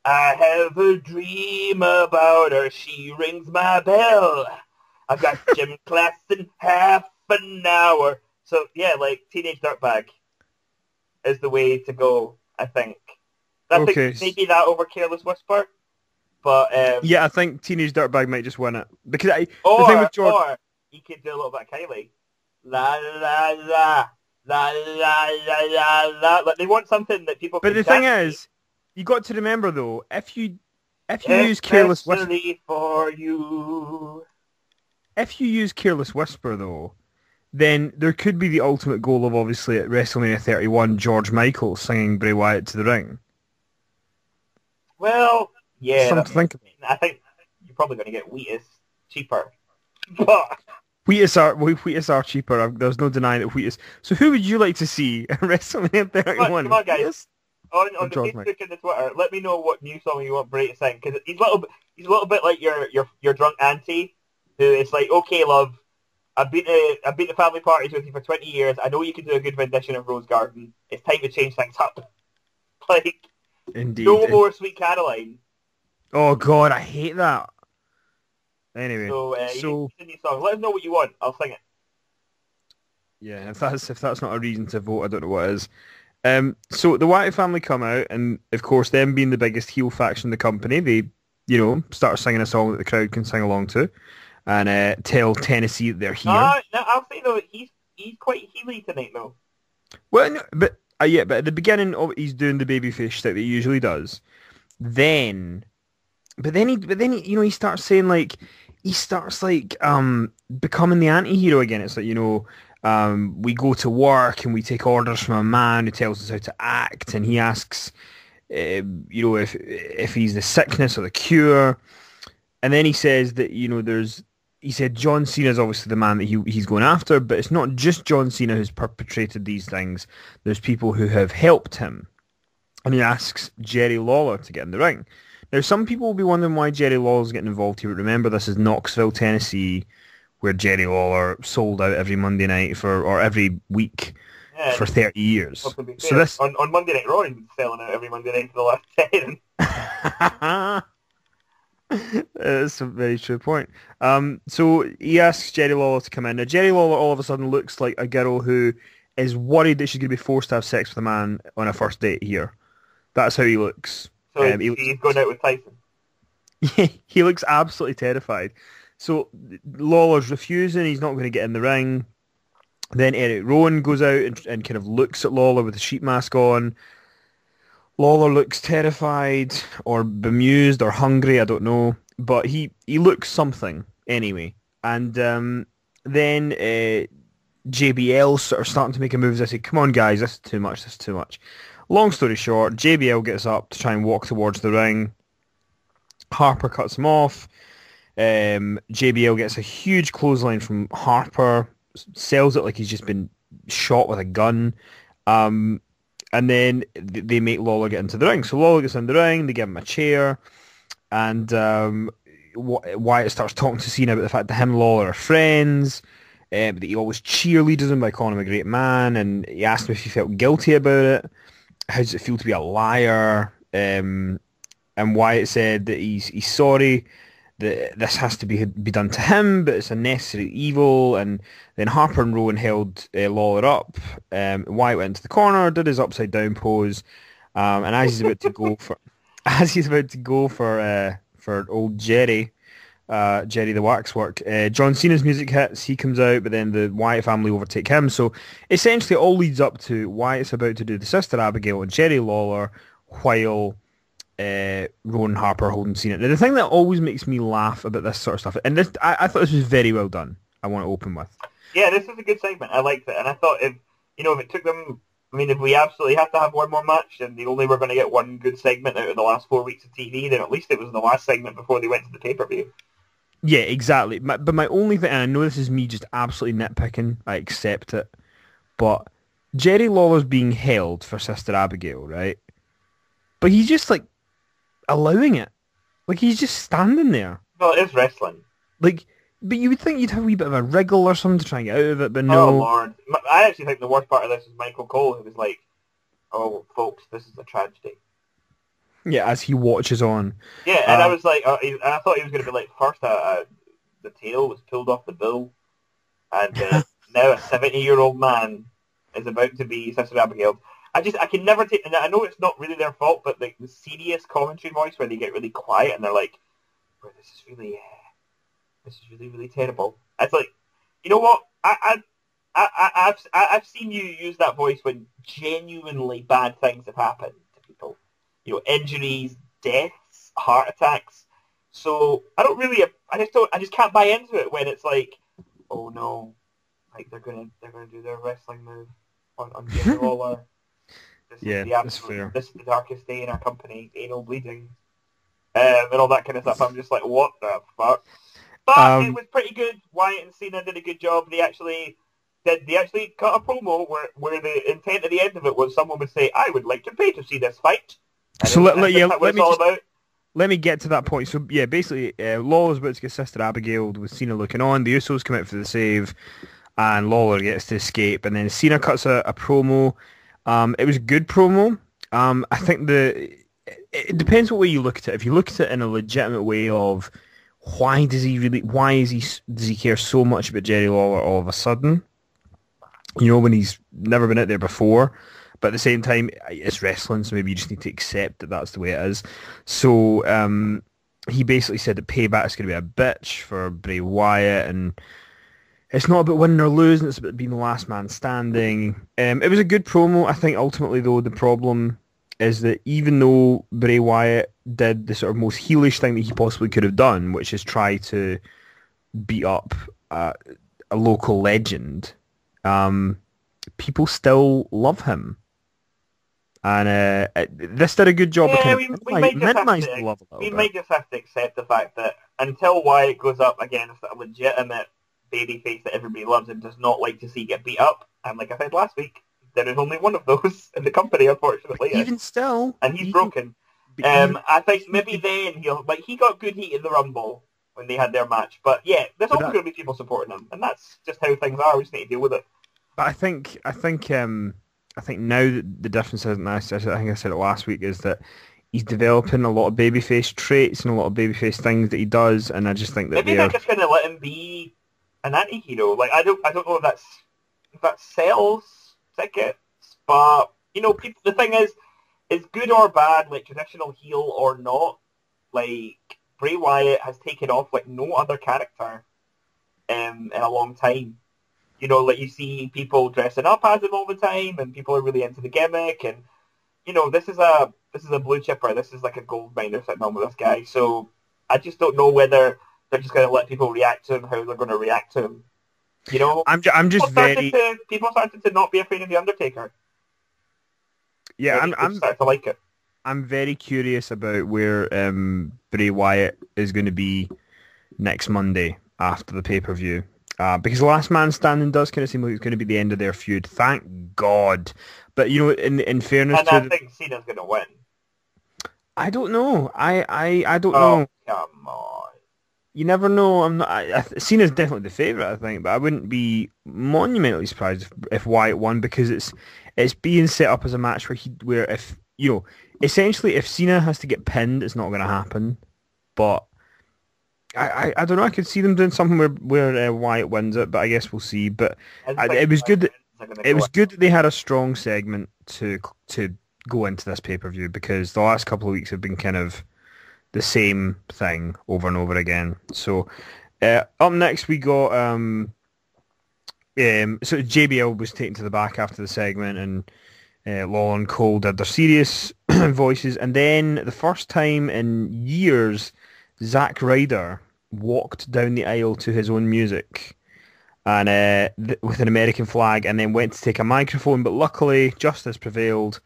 I have a dream about her. She rings my bell. I've got gym class in half an hour. So yeah, like Teenage Dirtbag is the way to go. I think. I Okay. think maybe that over Careless Whisper. But Yeah, I think Teenage Dirtbag might just win it because the thing or with George. or you could do a little bit of Kylie. La la la la la la la la. Like they want something that people But can the thing dance is, you got to remember though, if you to, use Careless Whisper, especially for you. if you use Careless Whisper though, then there could be the ultimate goal of obviously at WrestleMania 31, George Michael singing Bray Wyatt to the ring. Well, yeah, Something to think about. I think you're probably going to get Wheatus cheaper. But Wheatus are cheaper. There's no denying that Wheatus. So who would you like to see at WrestleMania 31? come on, guys. Wheatus On the George Facebook Michael? and the Twitter, let me know what new song you want Bray to sing because he's a little bit like your drunk auntie who is like, okay, love, I've been to family parties with you for 20 years. I know you can do a good rendition of Rose Garden. It's time to change things up. Like, Indeed. no more Sweet Caroline. Oh God, I hate that. Anyway, So you new song. Let us know what you want. I'll sing it. yeah, if that's not a reason to vote, I don't know what is. So the Wyatt family come out, and of course, them being the biggest heel faction in the company, they, start singing a song that the crowd can sing along to, and tell Tennessee that they're here. No, I'll say though, he's quite heely tonight though. Well, no, but at the beginning, he's doing the babyface shit that he usually does. But then he, he starts saying becoming the anti-hero again. It's like, we go to work and we take orders from a man who tells us how to act, and he asks, if he's the sickness or the cure. And then he says that, he said John Cena is obviously the man that he's going after, but it's not just John Cena who's perpetrated these things. There's people who have helped him. And he asks Jerry Lawler to get in the ring. Now, some people will be wondering why Jerry Lawler's getting involved here. But remember, this is Knoxville, Tennessee, where Jerry Lawler sold out every Monday night or every week for 30 years. So this on Monday Night Raw, he's been selling out every Monday night for the last 10. That's a very true point. So he asks Jerry Lawler to come in. Now, Jerry Lawler all of a sudden looks like a girl who is worried that she's going to be forced to have sex with a man on a first date here. That's how he looks. So he's going out with Tyson. He looks absolutely terrified. So Lawler's refusing. He's not going to get in the ring. Then Eric Rowan goes out and kind of looks at Lawler with the sheep mask on. Lawler looks terrified or bemused or hungry, I don't know. But he looks something anyway. And then JBL sort of starting to make a move. I say, come on guys, this is too much. Long story short, JBL gets up to try and walk towards the ring. Harper cuts him off. JBL gets a huge clothesline from Harper, sells it like he's just been shot with a gun. And then they make Lawler get into the ring. So Lawler gets in the ring, they give him a chair, and Wyatt starts talking to Cena about the fact that him and Lawler are friends, that he always cheerleaders him by calling him a great man, and he asked him if he felt guilty about it. How does it feel to be a liar? And Wyatt said that he's sorry, that this has to be done to him, but it's a necessary evil. And then Harper and Rowan held Lawler up. Wyatt went into the corner, did his upside down pose, and as he's about to go for old Jerry, Jerry the Waxwork. John Cena's music hits, he comes out, but then the Wyatt family overtake him. So essentially it all leads up to Wyatt's about to do the Sister Abigail and Jerry Lawler while Rowan Harper holding Cena. Now, the thing that always makes me laugh about this sort of stuff, and this, I thought this was very well done, I want to open with. Yeah, this was a good segment. I liked it. And I thought if it took them, I mean, if we absolutely have to have one more match and they only were going to get one good segment out of the last 4 weeks of TV, then at least it was the last segment before they went to the pay-per-view. Yeah, exactly. But my only thing, and I know this is me just absolutely nitpicking, I accept it, but Jerry Lawler's being held for Sister Abigail, right? But he's just, like, allowing it. Like, he's just standing there. Well, it is wrestling. Like, but you would think you'd have a wee bit of a wriggle or something to try and get out of it, but no. Oh, Lord. I actually think the worst part of this is Michael Cole, who was like, oh, folks, this is a tragedy. Yeah, as he watches on. Yeah, and I was like, and I thought he was going to be like, first the tail was pulled off the bull, and now a 70-year-old man is about to be Sister Abigail. I can never take, and I know it's not really their fault, but the serious commentary voice where they get really quiet and they're like, oh, this is really, really terrible. It's like, you know what? I've seen you use that voice when genuinely bad things have happened to people. Injuries, deaths, heart attacks. So I just can't buy into it when it's like, oh no, like they're gonna do their wrestling move on Jerry Lawler. That's fair. This is the darkest day in our company, anal bleeding, and all that kind of stuff. I'm just like, what the fuck? But it was pretty good. Wyatt and Cena did a good job. They actually cut a promo where the intent at the end of it was someone would say, I would like to pay to see this fight. And so let me get to that point. So yeah, basically, Lawler's about to get Sister Abigail with Cena looking on. The Usos come out for the save, and Lawler gets to escape. And then Cena cuts a promo. It was a good promo. I think it depends what way you look at it. If you look at it in a legitimate way of does he care so much about Jerry Lawler all of a sudden? When he's never been out there before. But at the same time, it's wrestling, so maybe you just need to accept that that's the way it is. So he basically said that Payback is going to be a bitch for Bray Wyatt, and it's not about winning or losing, it's about being the last man standing. It was a good promo. I think ultimately, though, the problem is that even though Bray Wyatt did the sort of most heelish thing that he possibly could have done, which is try to beat up a local legend, people still love him. And this did a good job of minimizing the love a little bit. We might just have to accept the fact that until Wyatt goes up against a legitimate babyface that everybody loves and does not like to see get beat up, and like I said last week, there is only one of those in the company, unfortunately. Even still. And he's broken. I think maybe then he got good heat in the Rumble when they had their match. But yeah, there's always going to be people supporting him, and that's just how things are. We just need to deal with it. But I think now that the difference is, and I think I said it last week, is that he's developing a lot of babyface traits and a lot of babyface things that he does, and I just think that maybe they're just going to let him be an anti-hero. Like I don't know if that sells tickets, but people, the thing is good or bad, like traditional heel or not, like Bray Wyatt has taken off like no other character in a long time. Like you see people dressing up as him all the time, and people are really into the gimmick, and this is a blue chipper. This is like a gold miner sitting on with this guy. So I just don't know whether they're just going to let people react to him, how they're going to react to him. I'm just people started to not be afraid of the Undertaker. Yeah, I'm starting to like it. I'm very curious about where Bray Wyatt is going to be next Monday after the pay-per-view. Because Last Man Standing does kind of seem like it's going to be the end of their feud. Thank God. But, in fairness and I think Cena's going to win. I don't know. I don't know. Come on. You never know. Cena's definitely the favourite, I think, but I wouldn't be monumentally surprised if Wyatt won, because it's being set up as a match where if essentially if Cena has to get pinned, it's not going to happen. But I don't know. I could see them doing something where Wyatt wins it, but I guess we'll see. But it was good. That they had a strong segment to go into this pay-per-view, because the last couple of weeks have been kind of the same thing over and over again. So up next we got so JBL was taken to the back after the segment, and Lawler and Cole did their serious voices, and then the first time in years, Zack Ryder walked down the aisle to his own music, and with an American flag, and then went to take a microphone, but luckily justice prevailed,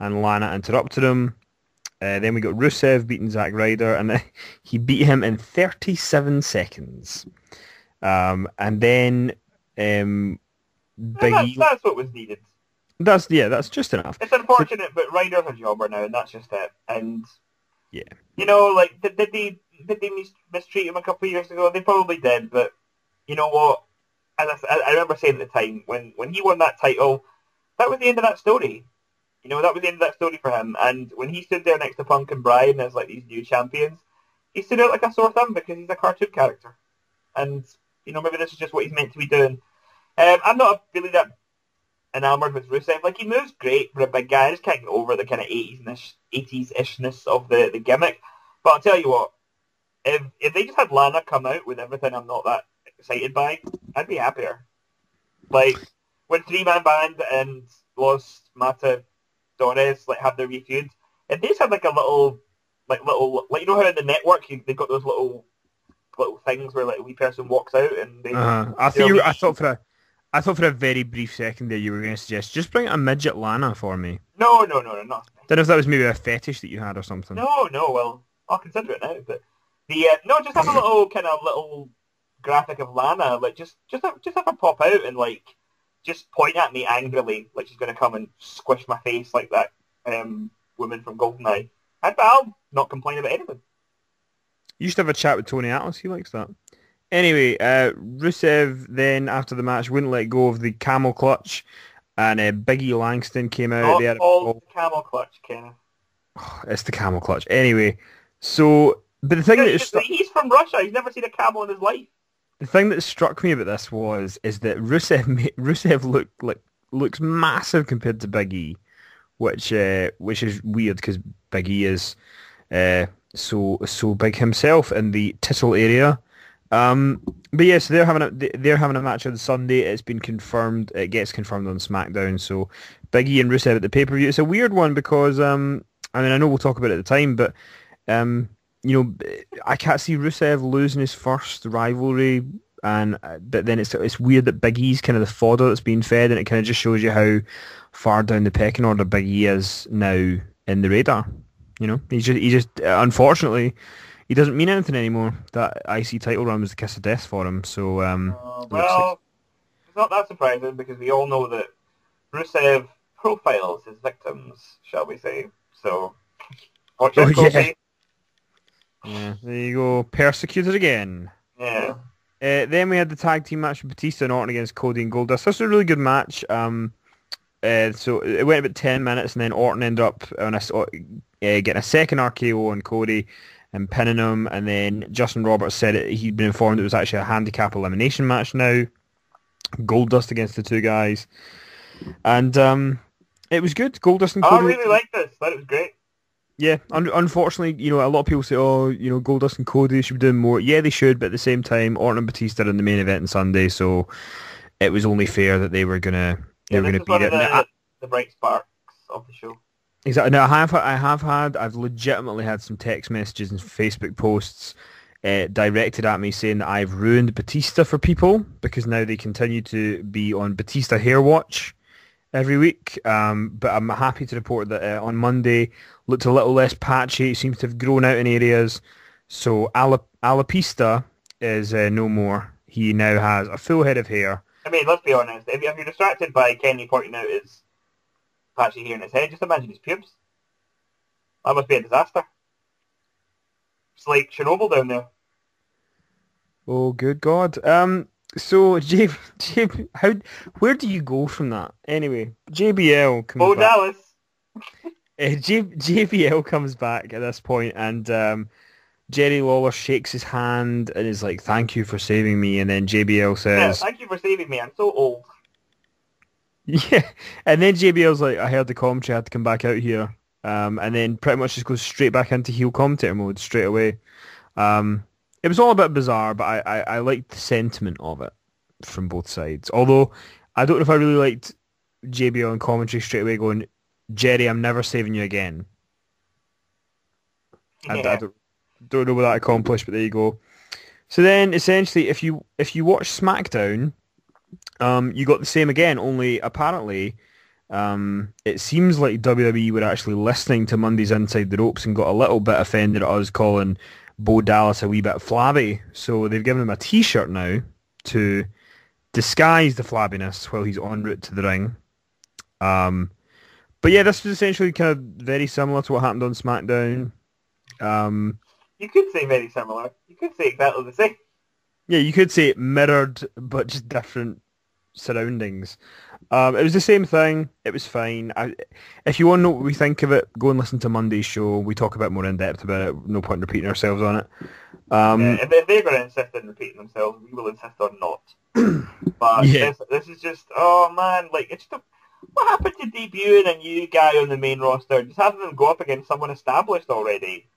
and Lana interrupted him. Then we got Rusev beating Zack Ryder, and he beat him in 37 seconds. And then Big E. That's what was needed. That's just enough. It's unfortunate, but Ryder's a jobber now, and that's just it. And yeah, like did they mistreat him a couple of years ago? They probably did, but you know what? As I remember saying at the time when he won that title, that was the end of that story. That was the end of that story for him. And when he stood there next to Punk and Bryan as like these new champions, he stood out like a sore thumb because he's a cartoon character. And maybe this is just what he's meant to be doing. I'm not really that enamored with Rusev. Like, he moves great for a big guy. I just can't get over the kind of 80s-ishness of the gimmick. But I'll tell you what, if they just had Lana come out with everything I'm not that excited by, I'd be happier. Like, when three-man band and Los Matadores have their refeud, if they just had like a little how in the network they've got those little things where like a wee person walks out and they. I thought for a very brief second there you were going to suggest just bring a midget Lana for me. No, not. Don't know if that was maybe a fetish that you had or something. No. Well, I'll consider it now. But just have a little graphic of Lana, like just have her pop out and like just point at me angrily, like she's going to come and squish my face like that woman from GoldenEye. I'll not complain about anything. You should have a chat with Tony Atlas. He likes that. Anyway, Rusev then, after the match, wouldn't let go of the camel clutch, and Big E Langston came out. Not called the camel clutch, Kenneth. Oh, it's the camel clutch. Anyway, so... But the thing he's from Russia. He's never seen a camel in his life. The thing that struck me about this is that Rusev looks massive compared to Big E, which is weird because Big E is so big himself in the tittle area. But yes, they're having a match on Sunday. It's been confirmed. It gets confirmed on SmackDown. So Big E and Rusev at the pay-per-view. It's a weird one because I know we'll talk about it at the time, but I can't see Rusev losing his first rivalry, but then it's weird that Big E's kind of the fodder that's being fed, and it kind of just shows you how far down the pecking order Big E is now in the radar. He just unfortunately he doesn't mean anything anymore. That IC title run was the kiss of death for him. So it's not that surprising because we all know that Rusev profiles his victims, shall we say? So watch out, Kofi. Yeah, there you go. Persecuted again. Yeah. Then we had the tag team match with Batista and Orton against Cody and Goldust. This was a really good match. So it went about 10 minutes, and then Orton ended up getting a second RKO on Cody and pinning him. And then Justin Roberts said he'd been informed it was actually a handicap elimination match now. Goldust against the two guys. And it was good. Goldust and Cody. I really liked this. Thought it was great. Yeah, unfortunately, a lot of people say, Goldust and Cody should be doing more. Yeah, they should, but at the same time, Orton and Batista are in the main event on Sunday, so it was only fair that they were gonna be there. The bright sparks of the show. Exactly. Now, I've legitimately had some text messages and Facebook posts directed at me saying that I've ruined Batista for people because now they continue to be on Batista Hair Watch every week. But I'm happy to report that on Monday looked a little less patchy. It seems to have grown out in areas. So Alapista is no more. He now has a full head of hair. I mean, let's be honest. If you're distracted by Kenny pointing out his patchy hair in his head, just imagine his pubes. That must be a disaster. It's like Chernobyl down there. Oh, good God. So, where do you go from that? Anyway, JBL comes back. Dallas. JBL comes back at this point, and Jerry Lawler shakes his hand and is like, "Thank you for saving me." And then JBL says, "Thank you for saving me. I'm so old." Yeah, and then JBL's like, "I heard the commentary. I had to come back out here." and then pretty much just goes straight back into heel commentator mode straight away. It was all a bit bizarre, but I liked the sentiment of it from both sides. Although I don't know if I really liked JBL in commentary straight away going, "Jerry, I'm never saving you again." I don't know what that accomplished, but there you go. So then, essentially, if you watch SmackDown, you got the same again. Only apparently, it seems like WWE were actually listening to Monday's Inside the Ropes and got a little bit offended at us calling Bo Dallas a wee bit flabby. So they've given him a T-shirt now to disguise the flabbiness while he's en route to the ring. But yeah, this was essentially kind of very similar to what happened on SmackDown. You could say very similar. You could say exactly the same. Yeah, you could say it mirrored, but just different surroundings. It was the same thing. It was fine. If you want to know what we think of it, go and listen to Monday's show. We talk a bit more in depth about it. No point in repeating ourselves on it. If they're going to insist on repeating themselves, we will insist on not. But yeah. this is just, oh man, like it's just what happened to debuting a new guy on the main roster? Just having them go up against someone established already.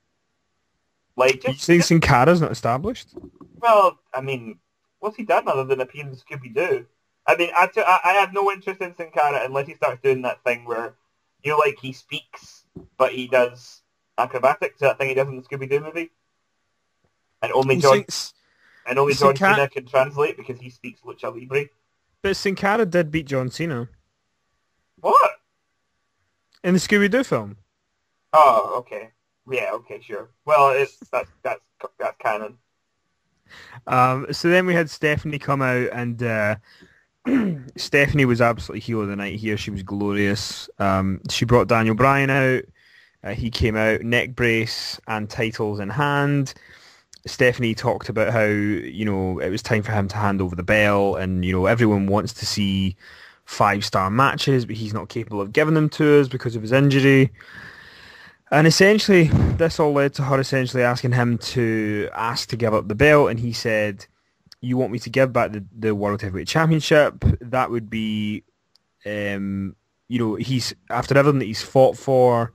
Like, You think Sin Cara's not established? Well, I mean, what's he done other than appear in Scooby-Doo? I mean, I have no interest in Sin Cara unless he starts doing that thing where, you know, like he speaks, but he does acrobatics, that thing he does in the Scooby-Doo movie. And only John Cena can translate because he speaks Lucha Libre. But Sin Cara did beat John Cena. What? In the Scooby-Doo film. Oh, okay. Yeah, okay, sure. Well, that's canon. So then we had Stephanie come out, and Stephanie was absolutely heel of the night here. She was glorious. She brought Daniel Bryan out. He came out, neck brace and titles in hand. Stephanie talked about how, you know, it was time for him to hand over the belt, and, you know, everyone wants to see 5-star matches, but he's not capable of giving them to us because of his injury. And essentially, this all led to her essentially asking him to ask to give up the belt, and he said, "You want me to give back the World Heavyweight Championship? That would be, you know, he's after everything that he's fought for.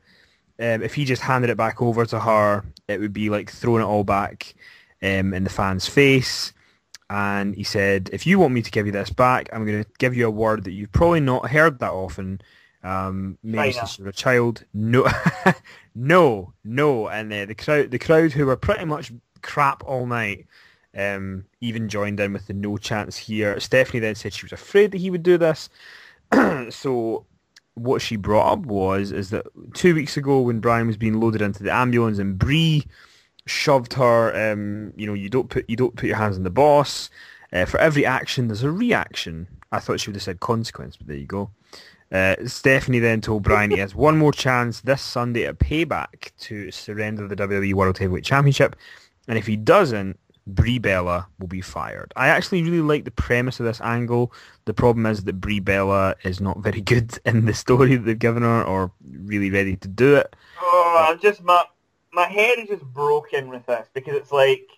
If he just handed it back over to her, it would be like throwing it all back in the fan's face." And he said, "If you want me to give you this back, I'm going to give you a word that you've probably not heard that often. Maybe since you were a child." No, no. And the crowd who were pretty much crap all night, even joined in with the no chance here. Stephanie then said she was afraid that he would do this. So what she brought up is that 2 weeks ago when Brian was being loaded into the ambulance and Bree shoved her, you know, you don't put your hands on the boss. For every action, there's a reaction. I thought she would have said consequence, but there you go. Stephanie then told Brian he has one more chance this Sunday at Payback to surrender the WWE World Heavyweight Championship, and if he doesn't, Brie Bella will be fired. I actually really like the premise of this angle. The problem is that Brie Bella is not very good in the story that they've given her, or really ready to do it. Oh, I'm just my head is just broken with this because it's like,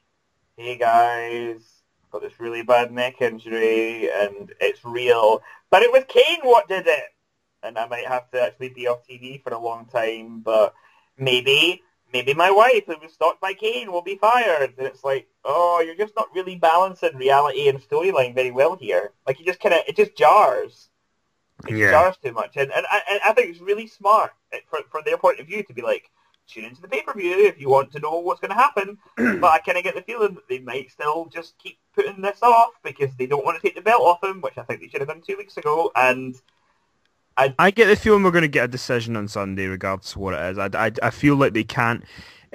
hey guys, I've got this really bad neck injury and it's real, but it was Kane what did it. And I might have to actually be off TV for a long time, but maybe my wife, who was stalked by Kane, will be fired. And it's like, oh, you're just not really balancing reality and storyline very well here. Like, you just it just jars. It jars too much. And I think it's really smart from their point of view to be like, tune into the pay-per-view if you want to know what's going to happen. But I kind of get the feeling that they might still just keep putting this off because they don't want to take the belt off him, which I think they should have done 2 weeks ago. And I get the feeling we're going to get a decision on Sunday, regardless of what it is. I feel like they can't,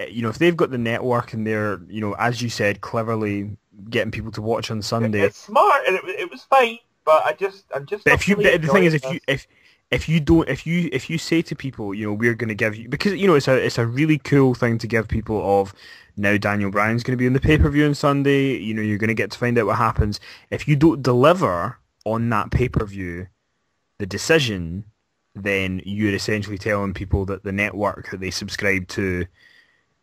you know, if they've got the network and they're, you know, as you said, cleverly getting people to watch on Sunday. It's smart and it was fine, but I'm just. But the thing is, if you say to people, you know, we're going to give you, because, you know, it's a really cool thing to give people of, now Daniel Bryan's going to be on the pay-per-view on Sunday. You know, you're going to get to find out what happens. If you don't deliver on that pay-per-view the decision, then you're essentially telling people that the network that they subscribe to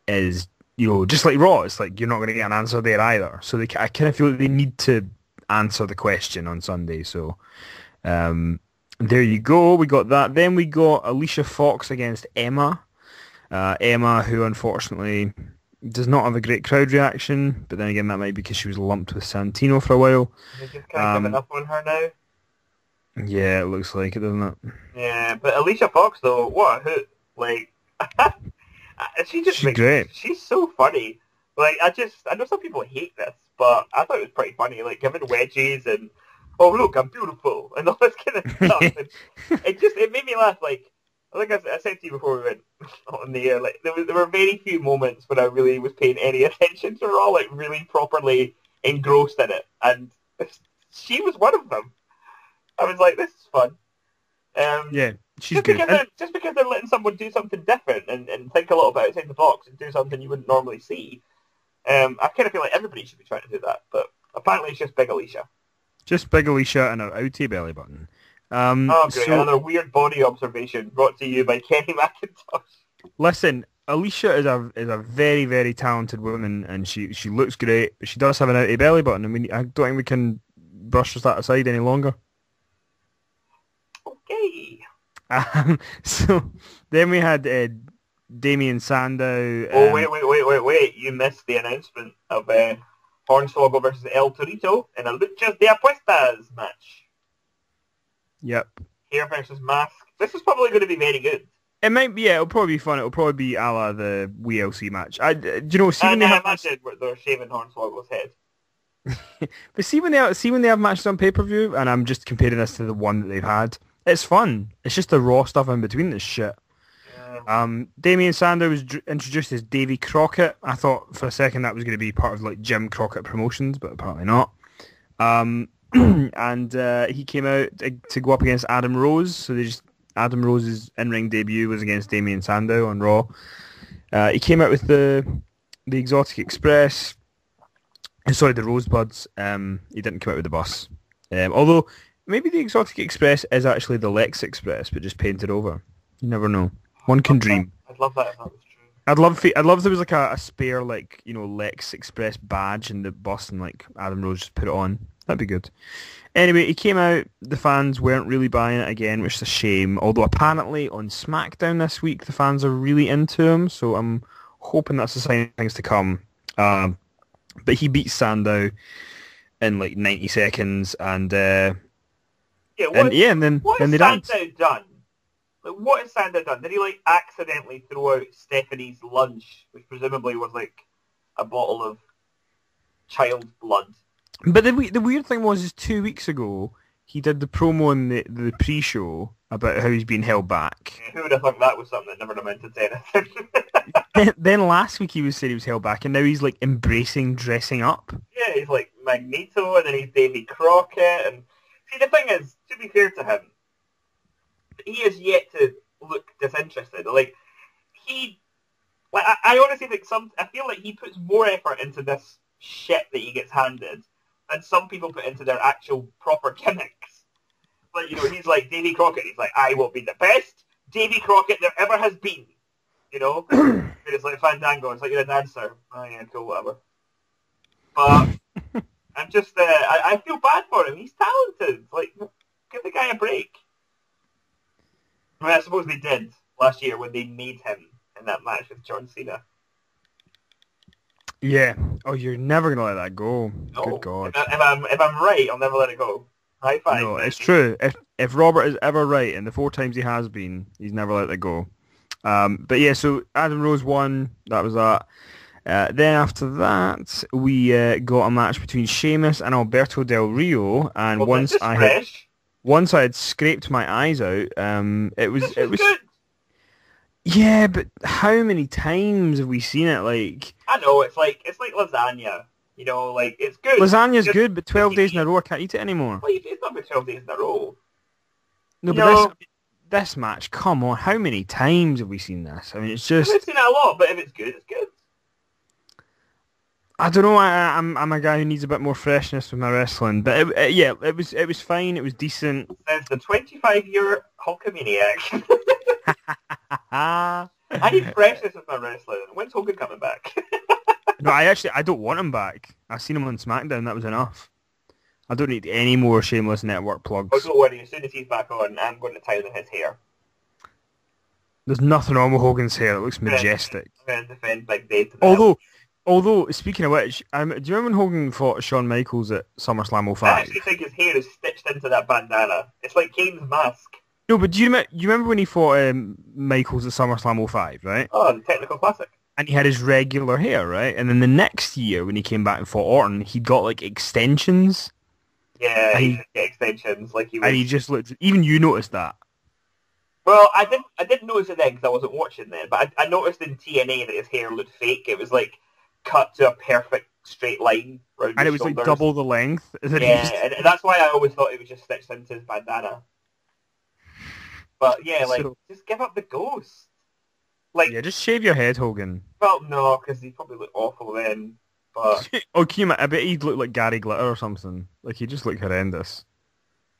is, you know, just like Raw. It's like you're not going to get an answer there either. So I kind of feel like they need to answer the question on Sunday. So there you go. We got that. Then we got Alicia Fox against Emma. Emma, who unfortunately does not have a great crowd reaction, but then again that might be because she was lumped with Santino for a while. They just kind of given up on her now. Yeah, it looks like it, doesn't it? Yeah, but Alicia Fox though, what a hoot! Like, she just She's great. she's so funny. Like, I know some people hate this, but I thought it was pretty funny. Like, giving wedges and, oh look, I'm beautiful, and all this kind of stuff. And it made me laugh. Like, I think I said to you before we went on the air, like, there were very few moments when I really was paying any attention to Raw, like, really properly engrossed in it, and she was one of them. I was like, this is fun. Yeah, she's good. Just because they're letting someone do something different and think a little bit outside the box and do something you wouldn't normally see, I kind of feel like everybody should be trying to do that. But apparently it's just Big Alicia. Just Big Alicia and an outie belly button. Oh, great. Another weird body observation brought to you by Kenny McIntosh. Listen, Alicia is a very, very talented woman, and she looks great, but she does have an outie belly button, and I don't think we can brush that aside any longer. Okay. So then we had Damien Sandow. Oh, wait. You missed the announcement of Hornswoggle versus El Torito in a Luchas de Apuestas match. Yep. Hair versus mask. This is probably going to be very good. It might be, yeah, it'll probably be fun. It'll probably be a la the WLC match. Do you know, see when I imagine they're shaving Hornswoggle's head. But see when they have matches on pay-per-view, and I'm just comparing this to the one that they've had, it's fun. It's just the Raw stuff in between this shit. Yeah. Damien Sandow was introduced as Davy Crockett. I thought for a second that was going to be part of like Jim Crockett Promotions, but apparently not. And he came out to go up against Adam Rose. So Adam Rose's in-ring debut was against Damien Sandow on Raw. He came out with the Exotic Express. Sorry, the Rosebuds. He didn't come out with the bus. Although, maybe the Exotic Express is actually the Lex Express, but just painted over. You never know. One can dream. I'd love that if that was true. I'd love if there was like a spare, like, you know, Lex Express badge in the bus and like Adam Rose just put it on. That'd be good. Anyway, he came out. The fans weren't really buying it again, which is a shame. Although apparently on SmackDown this week, the fans are really into him. So I'm hoping that's a sign of things to come. But he beat Sandow in like 90 seconds, and then they danced. What has Sandow done? Did he like accidentally throw out Stephanie's lunch, which presumably was like a bottle of child's blood? But the weird thing was 2 weeks ago he did the promo in the pre-show about how he's been held back. Yeah, who would have thought that was something that never amounted to anything? then last week he was held back, and now he's like embracing dressing up. Yeah, he's like Magneto, and then he's Davy Crockett. And see, the thing is, to be fair to him, he is yet to look disinterested. Like I honestly think I feel like he puts more effort into this shit that he gets handed than some people put into their actual proper gimmicks. Like, you know, he's like Davy Crockett. He's like, I will be the best Davy Crockett there ever has been. You know? It's like Fandango. It's like you're a dancer. Oh yeah, cool, whatever. But I'm just, I feel bad for him. He's talented. Like, give the guy a break. I mean, I suppose they did last year when they made him in that match with John Cena. Yeah. Oh, you're never gonna let that go. No. Good God. If I'm right, I'll never let it go. High five. No, it's true. If Robert is ever right, and the 4 times he has been, he's never let it go. But yeah, so Adam Rose won. That was that. Then after that, we got a match between Sheamus and Alberto Del Rio, and once I had scraped my eyes out, it was good. Yeah, but how many times have we seen it? Like, I know, it's like lasagna. You know, like, it's good. Lasagna's good, but 12 days in a row I can't eat it anymore. Well, it's not been 12 days in a row. No, but this match, come on, how many times have we seen this? I mean, it's just... I've seen it a lot, but if it's good, it's good. I don't know, I'm a guy who needs a bit more freshness with my wrestling, but it was fine, it was decent. Says the 25-year Hulkamaniac. I need freshness with my wrestling. When's Hogan coming back? No, I don't want him back. I've seen him on SmackDown, that was enough. I don't need any more Shameless Network plugs. Oh, don't worry, as soon as he's back on, I'm going to tie his hair. There's nothing wrong with Hogan's hair. It looks I'm gonna majestic. I'm gonna defend Big Dave to the hilt. Although, speaking of which, do you remember when Hogan fought Shawn Michaels at SummerSlam I '05? actually think his hair is stitched into that bandana. It's like Kane's mask. No, but you remember when he fought Michaels at SummerSlam '05, right? Oh, the technical classic. And he had his regular hair, right? And then the next year when he came back and fought Orton, he got like extensions. Yeah, And he he, should get extensions like he and was. he just looked, even you noticed that. Well, I didn't notice it then because I wasn't watching then, but I noticed in TNA that his hair looked fake. It was like cut to a perfect straight line around And his it was like shoulders. double the length. That he Yeah, used. and that's why I always thought it was just stitched into his bandana. But yeah, like, So, just give up the ghost. Like, yeah, just shave your head, Hogan. well, no, because he probably looked awful then. But Oh, can you imagine? I bet he'd look like Gary Glitter or something. Like, he'd just look horrendous.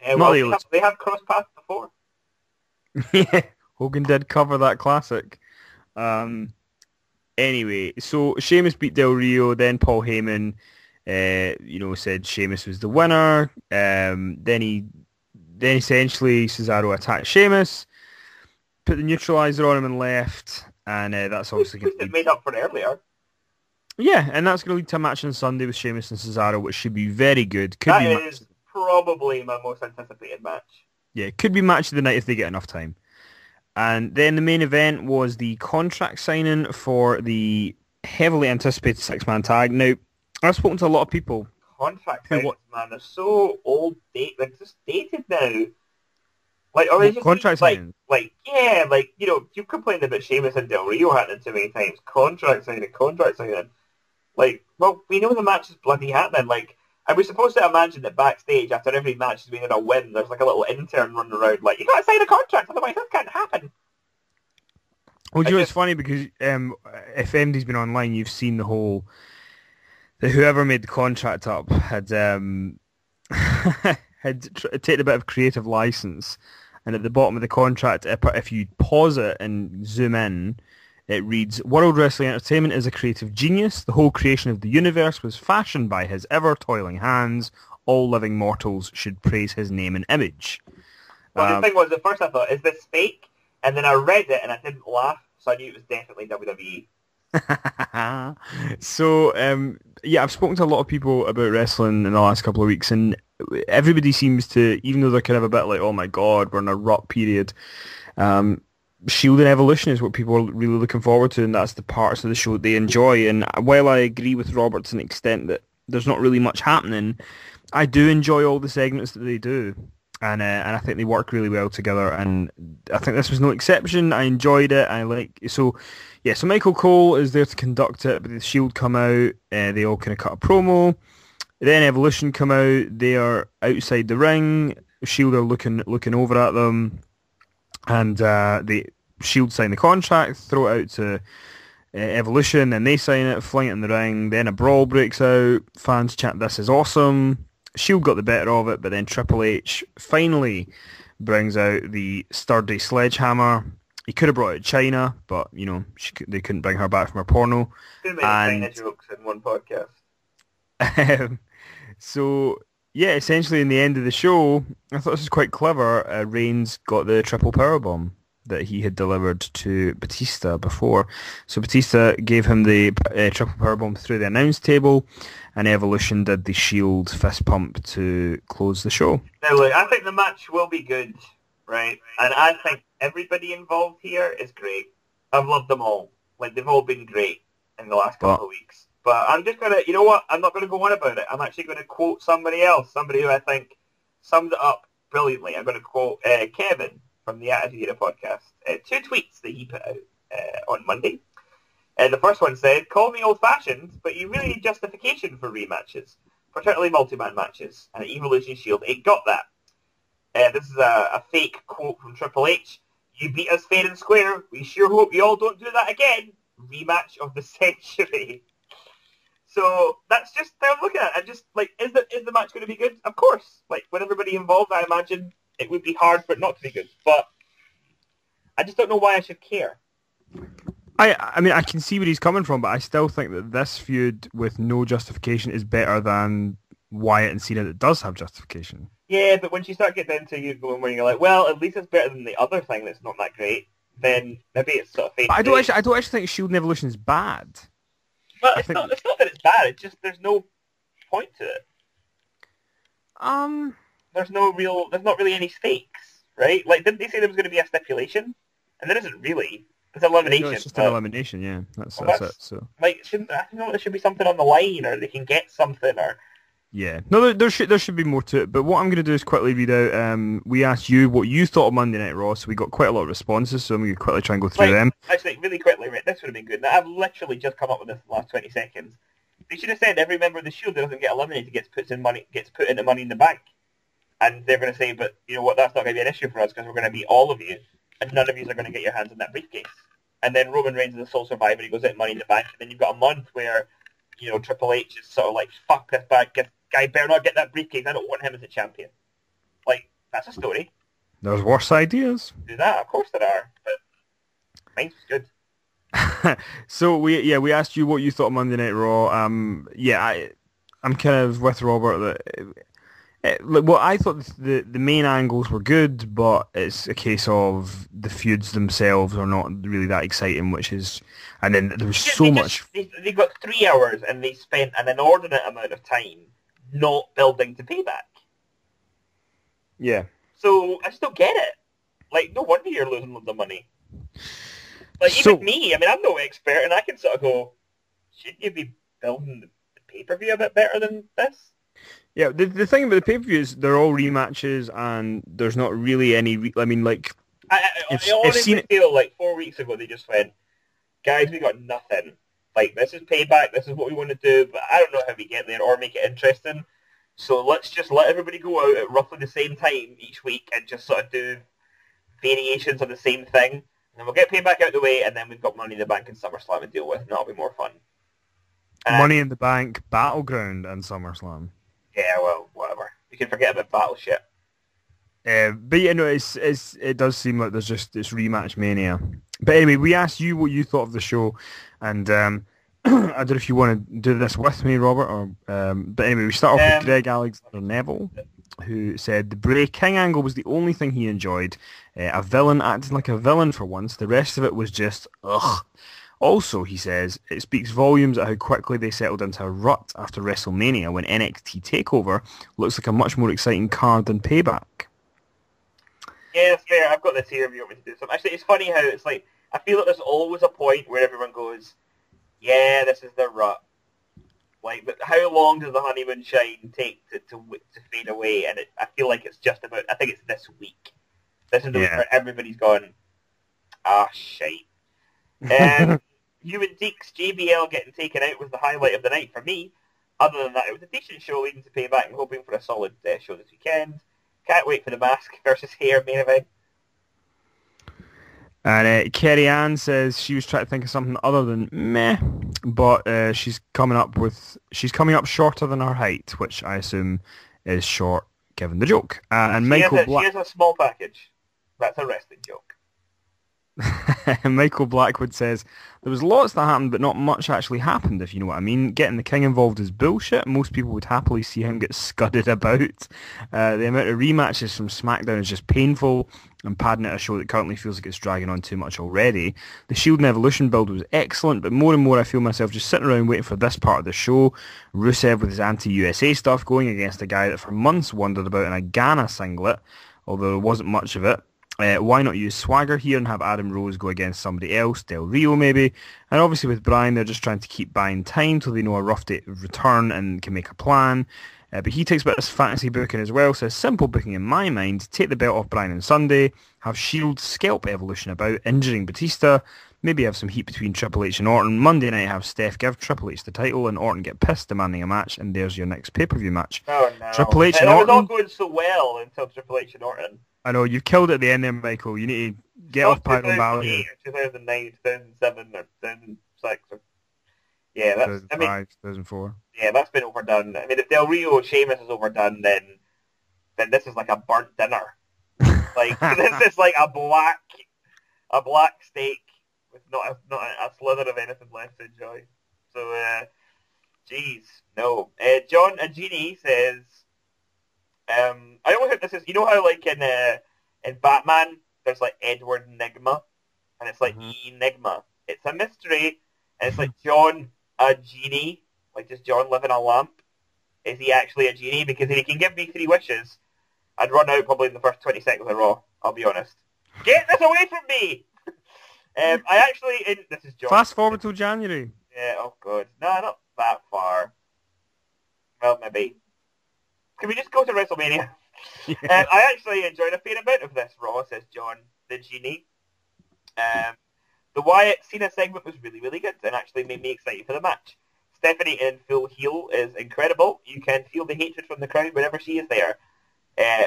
Not well, that he looks... they have crossed paths before. Yeah, Hogan did cover that classic. Anyway, so Sheamus beat Del Rio, then Paul Heyman, said Sheamus was the winner. Then essentially Cesaro attacked Sheamus, put the neutralizer on him and left, and that's obviously going to It made up for it earlier. yeah, and that's going to lead to a match on Sunday with Sheamus and Cesaro, which should be very good. Could That be is probably my most anticipated match. yeah, could be match of the night if they get enough time. And then the main event was the contract signing for the heavily anticipated six-man tag. Now, I've spoken to a lot of people. Contract Who signings, what? man, they're so they're just dated now. Like, or they just Contract signing. yeah, like, you've complained about Sheamus and Del Rio happening too many times. Contract signing. Like, well, we know the match is bloody happening. Like, and we're supposed to imagine that backstage after every match has been in a win, there's like a little intern running around like, you gotta sign a contract, otherwise that can't happen. Well, you know, it's funny because if MD's been online, you've seen that whoever made the contract up had taken a bit of creative license, and at the bottom of the contract, if you pause it and zoom in, it reads, World Wrestling Entertainment is a creative genius. The whole creation of the universe was fashioned by his ever-toiling hands. All living mortals should praise his name and image. Well, the thing was, at first I thought, is this fake? And then I read it and I didn't laugh, so I knew it was definitely WWE. So, yeah, I've spoken to a lot of people about wrestling in the last couple of weeks, and everybody seems to, even though they're kind of a bit like, oh my god, we're in a rut period, Shield and Evolution is what people are really looking forward to, and that's the parts of the show that they enjoy. And while I agree with Robert to an extent that there's not really much happening, I do enjoy all the segments that they do. And I think they work really well together, and I think this was no exception. I enjoyed it. So Michael Cole is there to conduct it, but the Shield come out, they all kind of cut a promo. Then Evolution come out, they are outside the ring. Shield are looking over at them, and the Shield sign the contract, throw it out to Evolution, and they sign it, fling it in the ring. Then a brawl breaks out. Fans chant, "This is awesome." Shield got the better of it, but then Triple H finally brings out the sturdy sledgehammer. He could have brought out China, but they couldn't bring her back from her porno. Too many China jokes in one podcast. So yeah, essentially in the end of the show, I thought this was quite clever. Reigns got the triple powerbomb that he had delivered to Batista before. So Batista gave him the triple powerbomb through the announce table, and Evolution did the Shield fist pump to close the show. Now look, I think the match will be good, right? And I think everybody involved here is great. I've loved them all. Like, they've all been great in the last couple of weeks. But I'm just going to, you know what? I'm not going to go on about it. I'm actually going to quote somebody else, somebody who I think summed it up brilliantly. I'm going to quote Kevin from the Attitude Era podcast. 2 tweets that he put out on Monday. The first one said, "Call me old-fashioned, but you really need justification for rematches, particularly multi-man matches, and Evolution Shield ain't got that." This is a fake quote from Triple H. "You beat us fair and square. We sure hope you all don't do that again. Rematch of the century." So that's just how I'm looking at it. I'm just like, is the match going to be good? Of course. Like, with everybody involved, I imagine it would be hard for it not to be good. But I just don't know why I should care. I mean, I can see where he's coming from, but I still think that this feud with no justification is better than Wyatt and Cena that does have justification. Yeah, but once you start getting into you going where you're like, well, at least it's better than the other thing that's not that great, then maybe it's sort of fade But I away. don't actually think Shield and Evolution is bad. Well, I it's think not. It's not that it's bad. It's just there's no point to it. um There's no real. There's not really any stakes, right? Like, didn't they say there was going to be a stipulation? And there isn't really. It's no, it's elimination, just an but elimination. Yeah, well, that's it. that's So like, shouldn't I don't know? There should be something on the line, or they can get something, or yeah, no, there should be more to it. But what I'm going to do is quickly read out. We asked you what you thought of Monday Night Raw, so we got quite a lot of responses. So I'm going to quickly try and go through like them. actually really quickly. Right, this would have been good. Now, I've literally just come up with this in the last 20 seconds. They should have said every member of the Shield that doesn't get eliminated gets put into Money in the Bank. And they're going to say, but you know what, that's not going to be an issue for us because we're going to beat all of you, and none of you are going to get your hands on that briefcase. And then Roman Reigns is the sole survivor, he goes out Money in the Bank, and then you've got a month where, you know, Triple H is sort of like, fuck this guy better not get that briefcase, I don't want him as a champion. Like, that's a story. There's worse ideas. Do that, of course there are, but mine's good. So we asked you what you thought of Monday Night Raw. I'm kind of with Robert that. Well, I thought the main angles were good, but it's a case of the feuds themselves are not really that exciting, and then there was so much. They got 3 hours and they spent an inordinate amount of time not building to Payback. Yeah. So I just don't get it. Like, no wonder you're losing loads of money. Like, even me, I mean, I'm no expert, and I can sort of go, shouldn't you be building the pay-per-view a bit better than this? Yeah, the thing about the pay-per-view is they're all rematches, and there's not really any. I mean, like, I honestly feel like 4 weeks ago they just went, guys, we got nothing. Like, this is Payback, this is what we want to do, but I don't know how we get there or make it interesting. So let's just let everybody go out at roughly the same time each week and just sort of do variations of the same thing. And then we'll get Payback out of the way, and then we've got Money in the Bank and SummerSlam to deal with, and that'll be more fun. Money in the Bank, Battleground, and SummerSlam. Yeah, well, whatever. You can forget about Battleship. But yeah, no, it does seem like it's rematch mania. But anyway, we asked you what you thought of the show, and I don't know if you want to do this with me, Robert, or but anyway, we start off with Greg Alexander Neville, who said the Bray King angle was the only thing he enjoyed. A villain acting like a villain for once. The rest of it was just ugh. Also, he says, it speaks volumes at how quickly they settled into a rut after WrestleMania when NXT TakeOver looks like a much more exciting card than Payback. Yeah, it's fair. I've got this here if you want me to do something. Actually, it's funny how it's like, I feel like there's always a point where everyone goes, yeah, this is the rut. Like, but how long does the honeymoon shine take to fade away? And I feel like it's just about, I think it's this week. This is the week where everybody's gone, shite. Human Deeks JBL getting taken out was the highlight of the night for me. Other than that, it was a decent show leading to Payback and hoping for a solid show this weekend. Can't wait for the mask versus hair main event. And Kerry Ann says she was trying to think of something other than meh, but she's coming up shorter than her height, which I assume is short given the joke. And Michael Black. She has a small package. That's a wrestling joke. Michael Blackwood says, there was lots that happened, but not much actually happened, if you know what I mean. Getting the King involved is bullshit. Most people would happily see him get scudded about. The amount of rematches from SmackDown is just painful, and padding at a show that currently feels like it's dragging on too much already. The Shield and Evolution build was excellent, but more and more I feel myself just sitting around waiting for this part of the show. Rusev with his anti-USA stuff going against a guy that for months wandered about in a Ghana singlet, although there wasn't much of it. Why not use Swagger here and have Adam Rose go against somebody else, Del Rio maybe? And obviously with Bryan, they're just trying to keep buying time till they know a rough date of return and can make a plan. But he takes a bit of fantasy booking as well, says simple booking in my mind, take the belt off Bryan on Sunday, have Shield scalp Evolution about, injuring Batista, maybe have some heat between Triple H and Orton. Monday night have Steph give Triple H the title and Orton get pissed demanding a match, and there's your next pay-per-view match. Oh no. Triple H and Orton. It was Orton. all going so well until Triple H and Orton. I know, you've killed it at the end there, Michael. You need to get off Pyro Valley. 2009, 2007, or 2006. Yeah, that's... 2005, 2004. Yeah, that's been overdone. I mean, if Del Rio and Sheamus is overdone, then this is like a burnt dinner. Like, this is like a black steak with not a slither of anything left to enjoy. So, jeez, no. John Agini says... I always think this is, you know how like in Batman there's like Edward Nygma, And it's like Enigma. It's a mystery. And it's like John, a genie, like just John living a lamp. Is he actually a genie? Because if he can give me 3 wishes, I'd run out probably in the first 20 seconds of Raw. I'll be honest. Get this away from me! This is John. Fast forward till January. Yeah, oh god. No, not that far. Well, maybe. Can we just go to WrestleMania? Yeah. I actually enjoyed a fair amount of this Raw, says John, the genie. The Wyatt Cena segment was really, really good and actually made me excited for the match. Stephanie in full heel is incredible. You can feel the hatred from the crowd whenever she is there.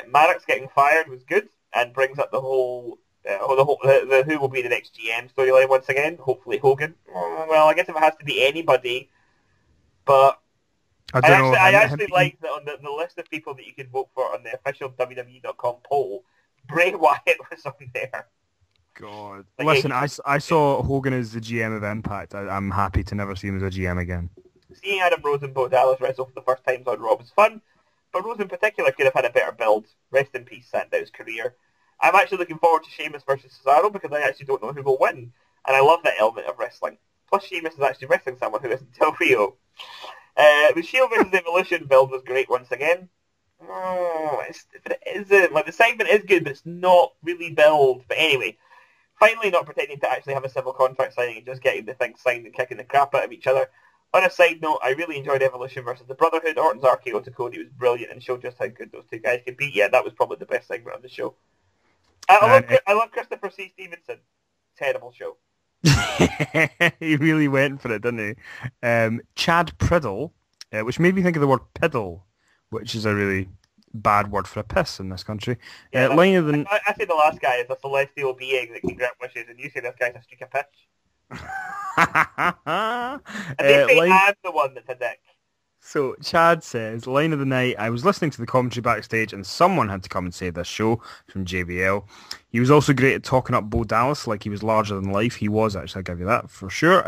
Maddox getting fired was good and brings up the whole who will be the next GM storyline once again. Hopefully Hogan. Well, I guess if it has to be anybody, but I actually like that on the list of people that you can vote for on the official WWE.com poll, Bray Wyatt was on there. God. Like, Listen, I saw Hogan as the GM of Impact. I'm happy to never see him as a GM again. Seeing Adam Rose and Bo Dallas wrestle for the first time on Raw was fun, but Rose in particular could have had a better build. Rest in peace, Sandow's career. I'm actually looking forward to Sheamus versus Cesaro because I actually don't know who will win, and I love that element of wrestling. Plus, Sheamus is actually wrestling someone who isn't Del Rio. The Shield versus Evolution build was great once again. But it isn't. Like, the segment is good, but it's not really build. But anyway, finally not pretending to actually have a civil contract signing and just getting the thing signed and kicking the crap out of each other. On a side note, I really enjoyed Evolution versus the Brotherhood. Orton's RKO to Cody was brilliant and showed just how good those two guys could be. Yeah, that was probably the best segment on the show. I love Christopher C. Stevenson. Terrible show. He really went for it, didn't he? Chad Priddle, which made me think of the word piddle, which is a really bad word for a piss in this country. Yeah, I say the last guy is a celestial being that can grant wishes, and you say this guy's a streak of piss. And they say I'm the one that's a dick. So Chad says, line of the night, I was listening to the commentary backstage and someone had to come and save this show from JBL. He was also great at talking up Bo Dallas like he was larger than life. He was, actually, I'll give you that for sure.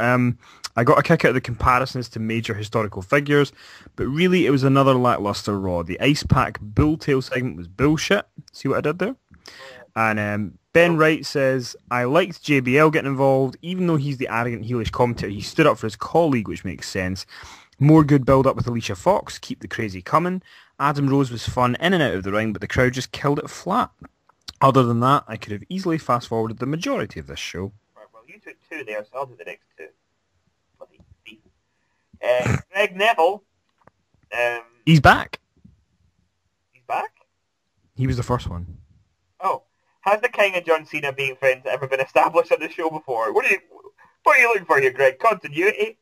I got a kick out of the comparisons to major historical figures, but really it was another lackluster Raw. The Ice Pack Bull Tail segment was bullshit. See what I did there? And Ben Wright says, I liked JBL getting involved. Even though he's the arrogant, heelish commentator, he stood up for his colleague, which makes sense. More good build-up with Alicia Fox. Keep the crazy coming. Adam Rose was fun in and out of the ring, but the crowd just killed it flat. Other than that, I could have easily fast-forwarded the majority of this show. Right, well, you took 2 there, so I'll do the next 2. Bloody thief. Greg Neville. He's back. He's back? He was the first one. Oh. Has the King and John Cena being friends ever been established on the show before? What are you looking for here, Greg? Continuity?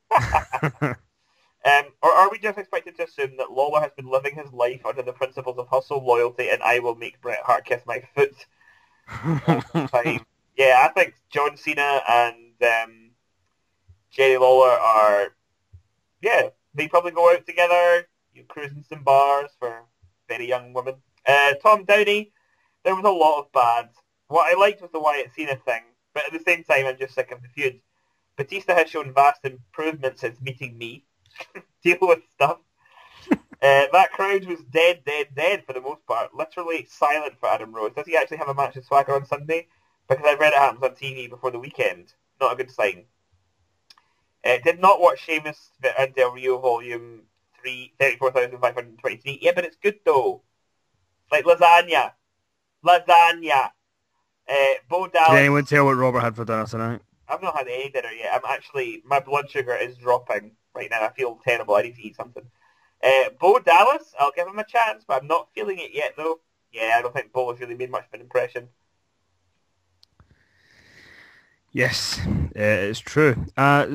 Or are we just expected to assume that Lawler has been living his life under the principles of hustle, loyalty, and I will make Bret Hart kiss my foot all the time? Yeah, I think John Cena and Jerry Lawler are, they probably go out together, cruising some bars for very young women. Tom Downey, there was a lot of bad. What I liked was the Wyatt Cena thing, but at the same time I'm just sick of the feud. Batista has shown vast improvement since meeting me. Deal with stuff. That crowd was dead for the most part. Literally silent for Adam Rose. Does he actually have a match with Swagger on Sunday? Because I've read it happens on TV before the weekend. Not a good sign. Did not watch Sheamus and Del Rio Volume 3, 34,523. Yeah, but it's good though. Like lasagna. Bo Dallas. Did anyone tell what Robert had for dinner tonight? I've not had any dinner yet. My blood sugar is dropping right now. I feel terrible. I need to eat something. Bo Dallas, I'll give him a chance, but I'm not feeling it yet, though. Yeah, I don't think Bo has really made much of an impression. Yes, it's true.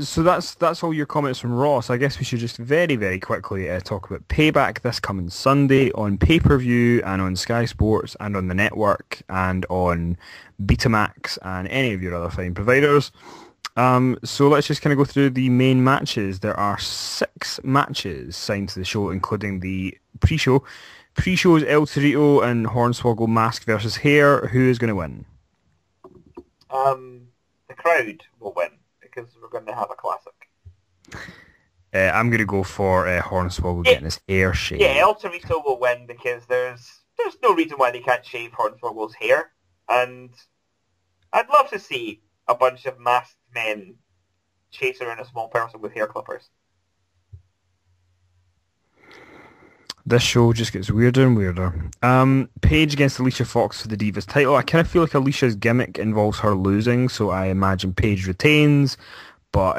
So that's all your comments from Raw. So I guess we should just very, very quickly talk about Payback this coming Sunday on pay-per-view and on Sky Sports and on the network and on Betamax and any of your other fine providers. So let's just kind of go through the main matches. There are 6 matches signed to the show, including the pre-show. Pre-show is El Torito and Hornswoggle Mask versus Hair. Who is going to win? The crowd will win because we're going to have a classic. I'm going to go for Hornswoggle getting his hair shaved. Yeah, El Torito will win because there's no reason why they can't shave Hornswoggle's hair. And I'd love to see a bunch of masked men chase around a small person with hair clippers. This show just gets weirder and weirder. Paige against Alicia Fox for the Divas title. I kind of feel like Alicia's gimmick involves her losing, so I imagine Paige retains. But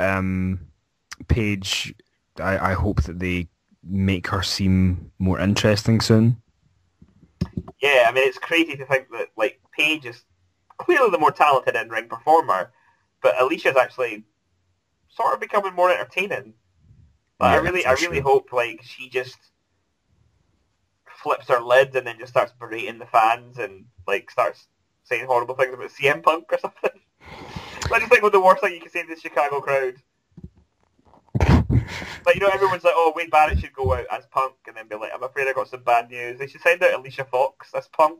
Paige, I hope that they make her seem more interesting soon. Yeah, I mean, it's crazy to think that, like, Paige is clearly the more talented in-ring performer, but Alicia's actually sort of becoming more entertaining. But Yeah, I really hope, like, she just flips her lid and then just starts berating the fans and, like, starts saying horrible things about CM Punk or something. I just think of the worst thing you can say to the Chicago crowd. Like, you know, everyone's like, oh, Wade Barrett should go out as Punk, and then be like, I'm afraid I got some bad news. They should send out Alicia Fox as Punk.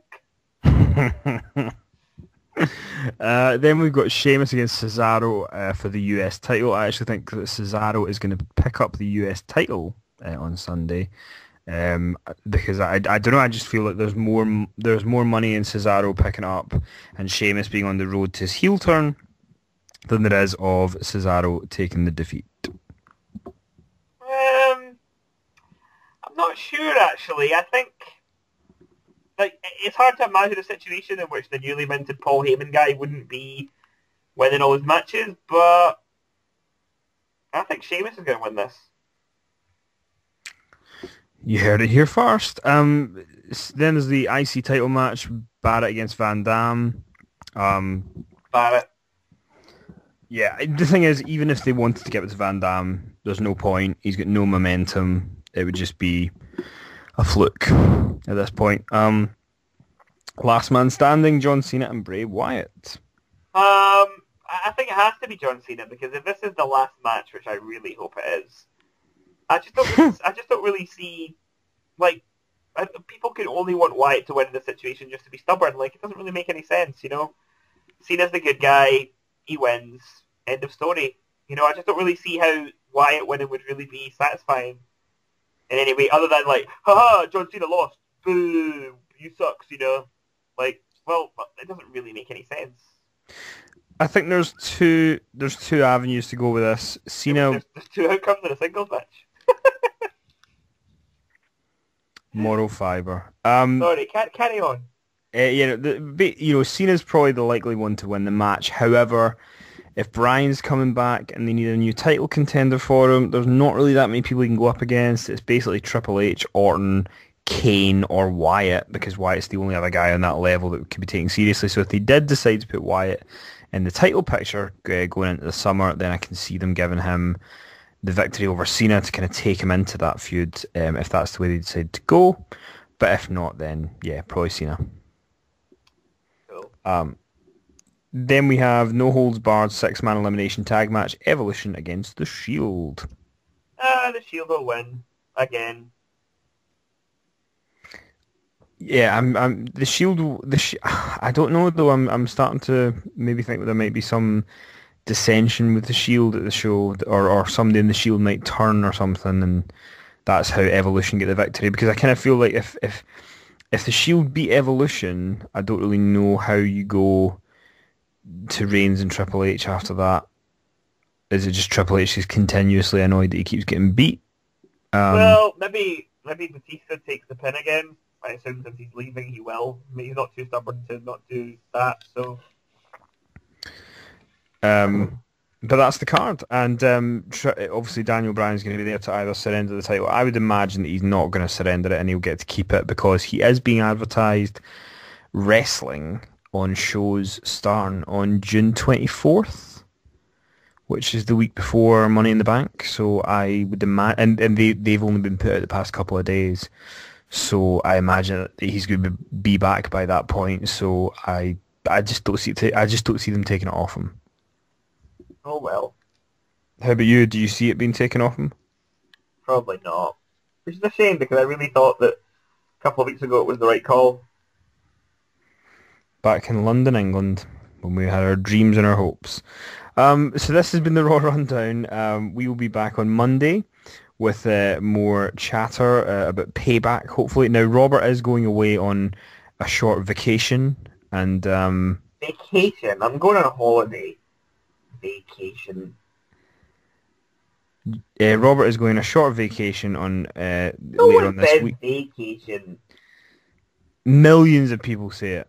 Then we've got Sheamus against Cesaro for the US title. I actually think that Cesaro is going to pick up the US title on Sunday. Because I don't know, I just feel like there's more money in Cesaro picking up and Sheamus being on the road to his heel turn than there is of Cesaro taking the defeat. I'm not sure, actually. I think, like, it's hard to imagine a situation in which the newly minted Paul Heyman guy wouldn't be winning all his matches, but I think Sheamus is going to win this. You heard it here first. Then there's the IC title match, Barrett against Van Dam. Barrett. Yeah, the thing is, even if they wanted to get it to Van Dam, there's no point. He's got no momentum. It would just be a fluke at this point. Last man standing, John Cena and Bray Wyatt. I think it has to be John Cena, because if this is the last match, which I really hope it is, I just don't really see, like, people could only want Wyatt to win in this situation just to be stubborn. Like, it doesn't really make any sense, you know? Cena's the good guy. He wins. End of story. You know, I just don't really see how Wyatt winning would really be satisfying in any way, other than, like, haha, John Cena lost. Boo, you suck, Cena. Like, well, it doesn't really make any sense. I think there's two avenues to go with this. Cena... There's two outcomes in a singles match. Moral fiber. Sorry, carry on. Cena's probably the likely one to win the match. However, if Bryan's coming back and they need a new title contender for him, there's not really that many people he can go up against. It's basically Triple H, Orton, Kane, or Wyatt, because Wyatt's the only other guy on that level that could be taken seriously. So if they did decide to put Wyatt in the title picture going into the summer, then I can see them giving him the victory over Cena to kind of take him into that feud, if that's the way they decide to go. But if not, then yeah, probably Cena. Cool. Then we have no holds barred 6-man elimination tag match, Evolution against the Shield. The Shield will win again. Yeah, I'm the Shield. I don't know though. I'm starting to maybe think that there might be some dissension with the Shield at the show, or somebody in the Shield might turn or something, and that's how Evolution get the victory. Because I kind of feel like if the Shield beat Evolution, I don't really know how you go to Reigns and Triple H after that. Is it just Triple H is continuously annoyed that he keeps getting beat? Well, maybe Batista takes the pin again. I assume since he's leaving, he will. I mean, he's not too stubborn to not do that, so... But that's the card, and obviously Daniel Bryan's going to be there to either surrender the title. I would imagine that he's not going to surrender it and he'll get to keep it, because he is being advertised wrestling on shows starting on June 24th, which is the week before Money in the Bank. So I would imagine, and they've only been put out the past couple of days, so I imagine that he's going to be back by that point. So I just don't see them taking it off him. Oh well. How about you? Do you see it being taken off him? Probably not. Which is a shame, because I really thought that a couple of weeks ago it was the right call. Back in London, England, when we had our dreams and our hopes. So this has been the Raw Rundown. We will be back on Monday with more chatter about Payback, hopefully. Now, Robert is going away on a short vacation, and... Vacation? I'm going on a holiday. vacation. Robert is going on a short vacation on No later one on this says week. vacation. Millions of people say it.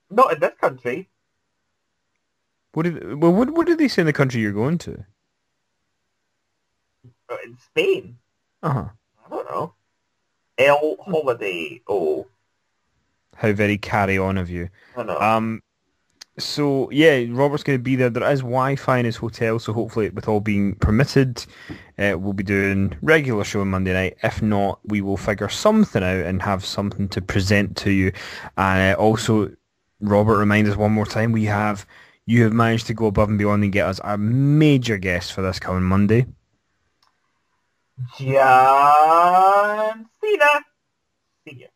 Not in this country. What did they say in the country you're going to? In Spain. Uh-huh. I don't know. El holiday. Oh, How very carry on of you. I know. So yeah, Robert's going to be there. There is Wi-Fi in his hotel, so hopefully, with all being permitted, we'll be doing regular show on Monday night. If not, we will figure something out and have something to present to you. And also, Robert, remind us one more time, you have managed to go above and beyond and get us a major guest for this coming Monday. John Cena. Senior.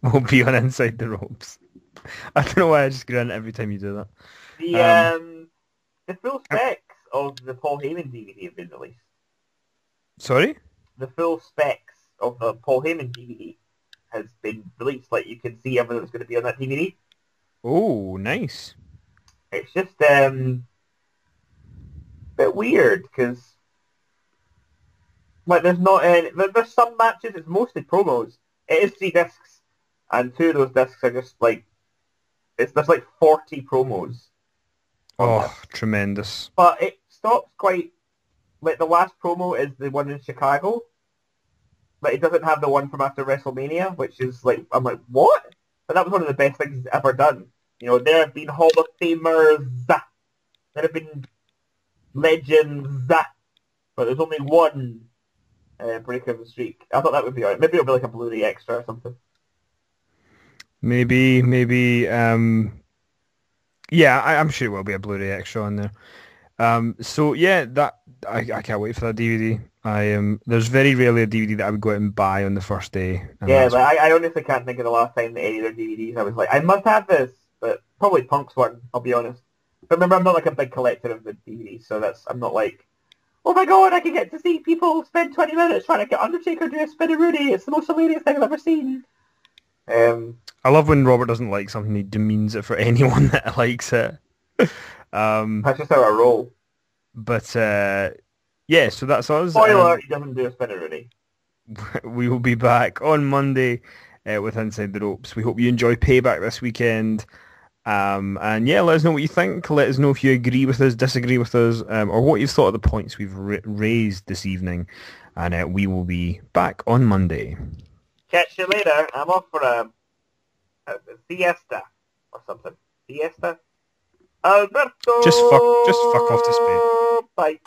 We'll be on Inside the Ropes. I don't know why I just grin every time you do that. The full specs of the Paul Heyman DVD have been released. Sorry? The full specs of the Paul Heyman DVD has been released. Like, you can see everything that's going to be on that DVD. Oh, nice. It's just a bit weird because, like, there's not any. There's some matches. It's mostly promos. It is 3 discs, and 2 of those discs are just like there's like 40 promos. Oh, tremendous. But it stops quite. Like, the last promo is the one in Chicago. But it doesn't have the one from after WrestleMania, which is like, I'm like, what? But that was one of the best things he's ever done. You know, there have been Hall of Famers, there have been legends, but there's only one break of the streak. I thought that would be alright. Maybe it'll be like a Blu-ray extra or something. Maybe, yeah, I'm sure it will be a Blu-ray extra on there. So yeah, I can't wait for that DVD. There's very rarely a DVD that I would go out and buy on the first day. Yeah, but I honestly can't think of the last time that any of their DVDs I was like, I must have this, but probably Punk's one, I'll be honest. But remember, I'm not like a big collector of the DVDs, so I'm not like, oh my god, I can get to see people spend 20 minutes trying to get Undertaker do a spin and Rudy. It's the most hilarious thing I've ever seen. I love when Robert doesn't like something, he demeans it for anyone that likes it. That's just how I roll. But yeah, so that's us. Spoiler, he doesn't do a spin and Rudy. We will be back on Monday with Inside the Ropes. We hope you enjoy Payback this weekend. And yeah, let us know what you think. Let us know if you agree with us, disagree with us, or what you've thought of the points we've raised this evening. And we will be back on Monday. Catch you later. I'm off for a siesta or something. Siesta? Alberto! Just fuck off to Spain. Bye.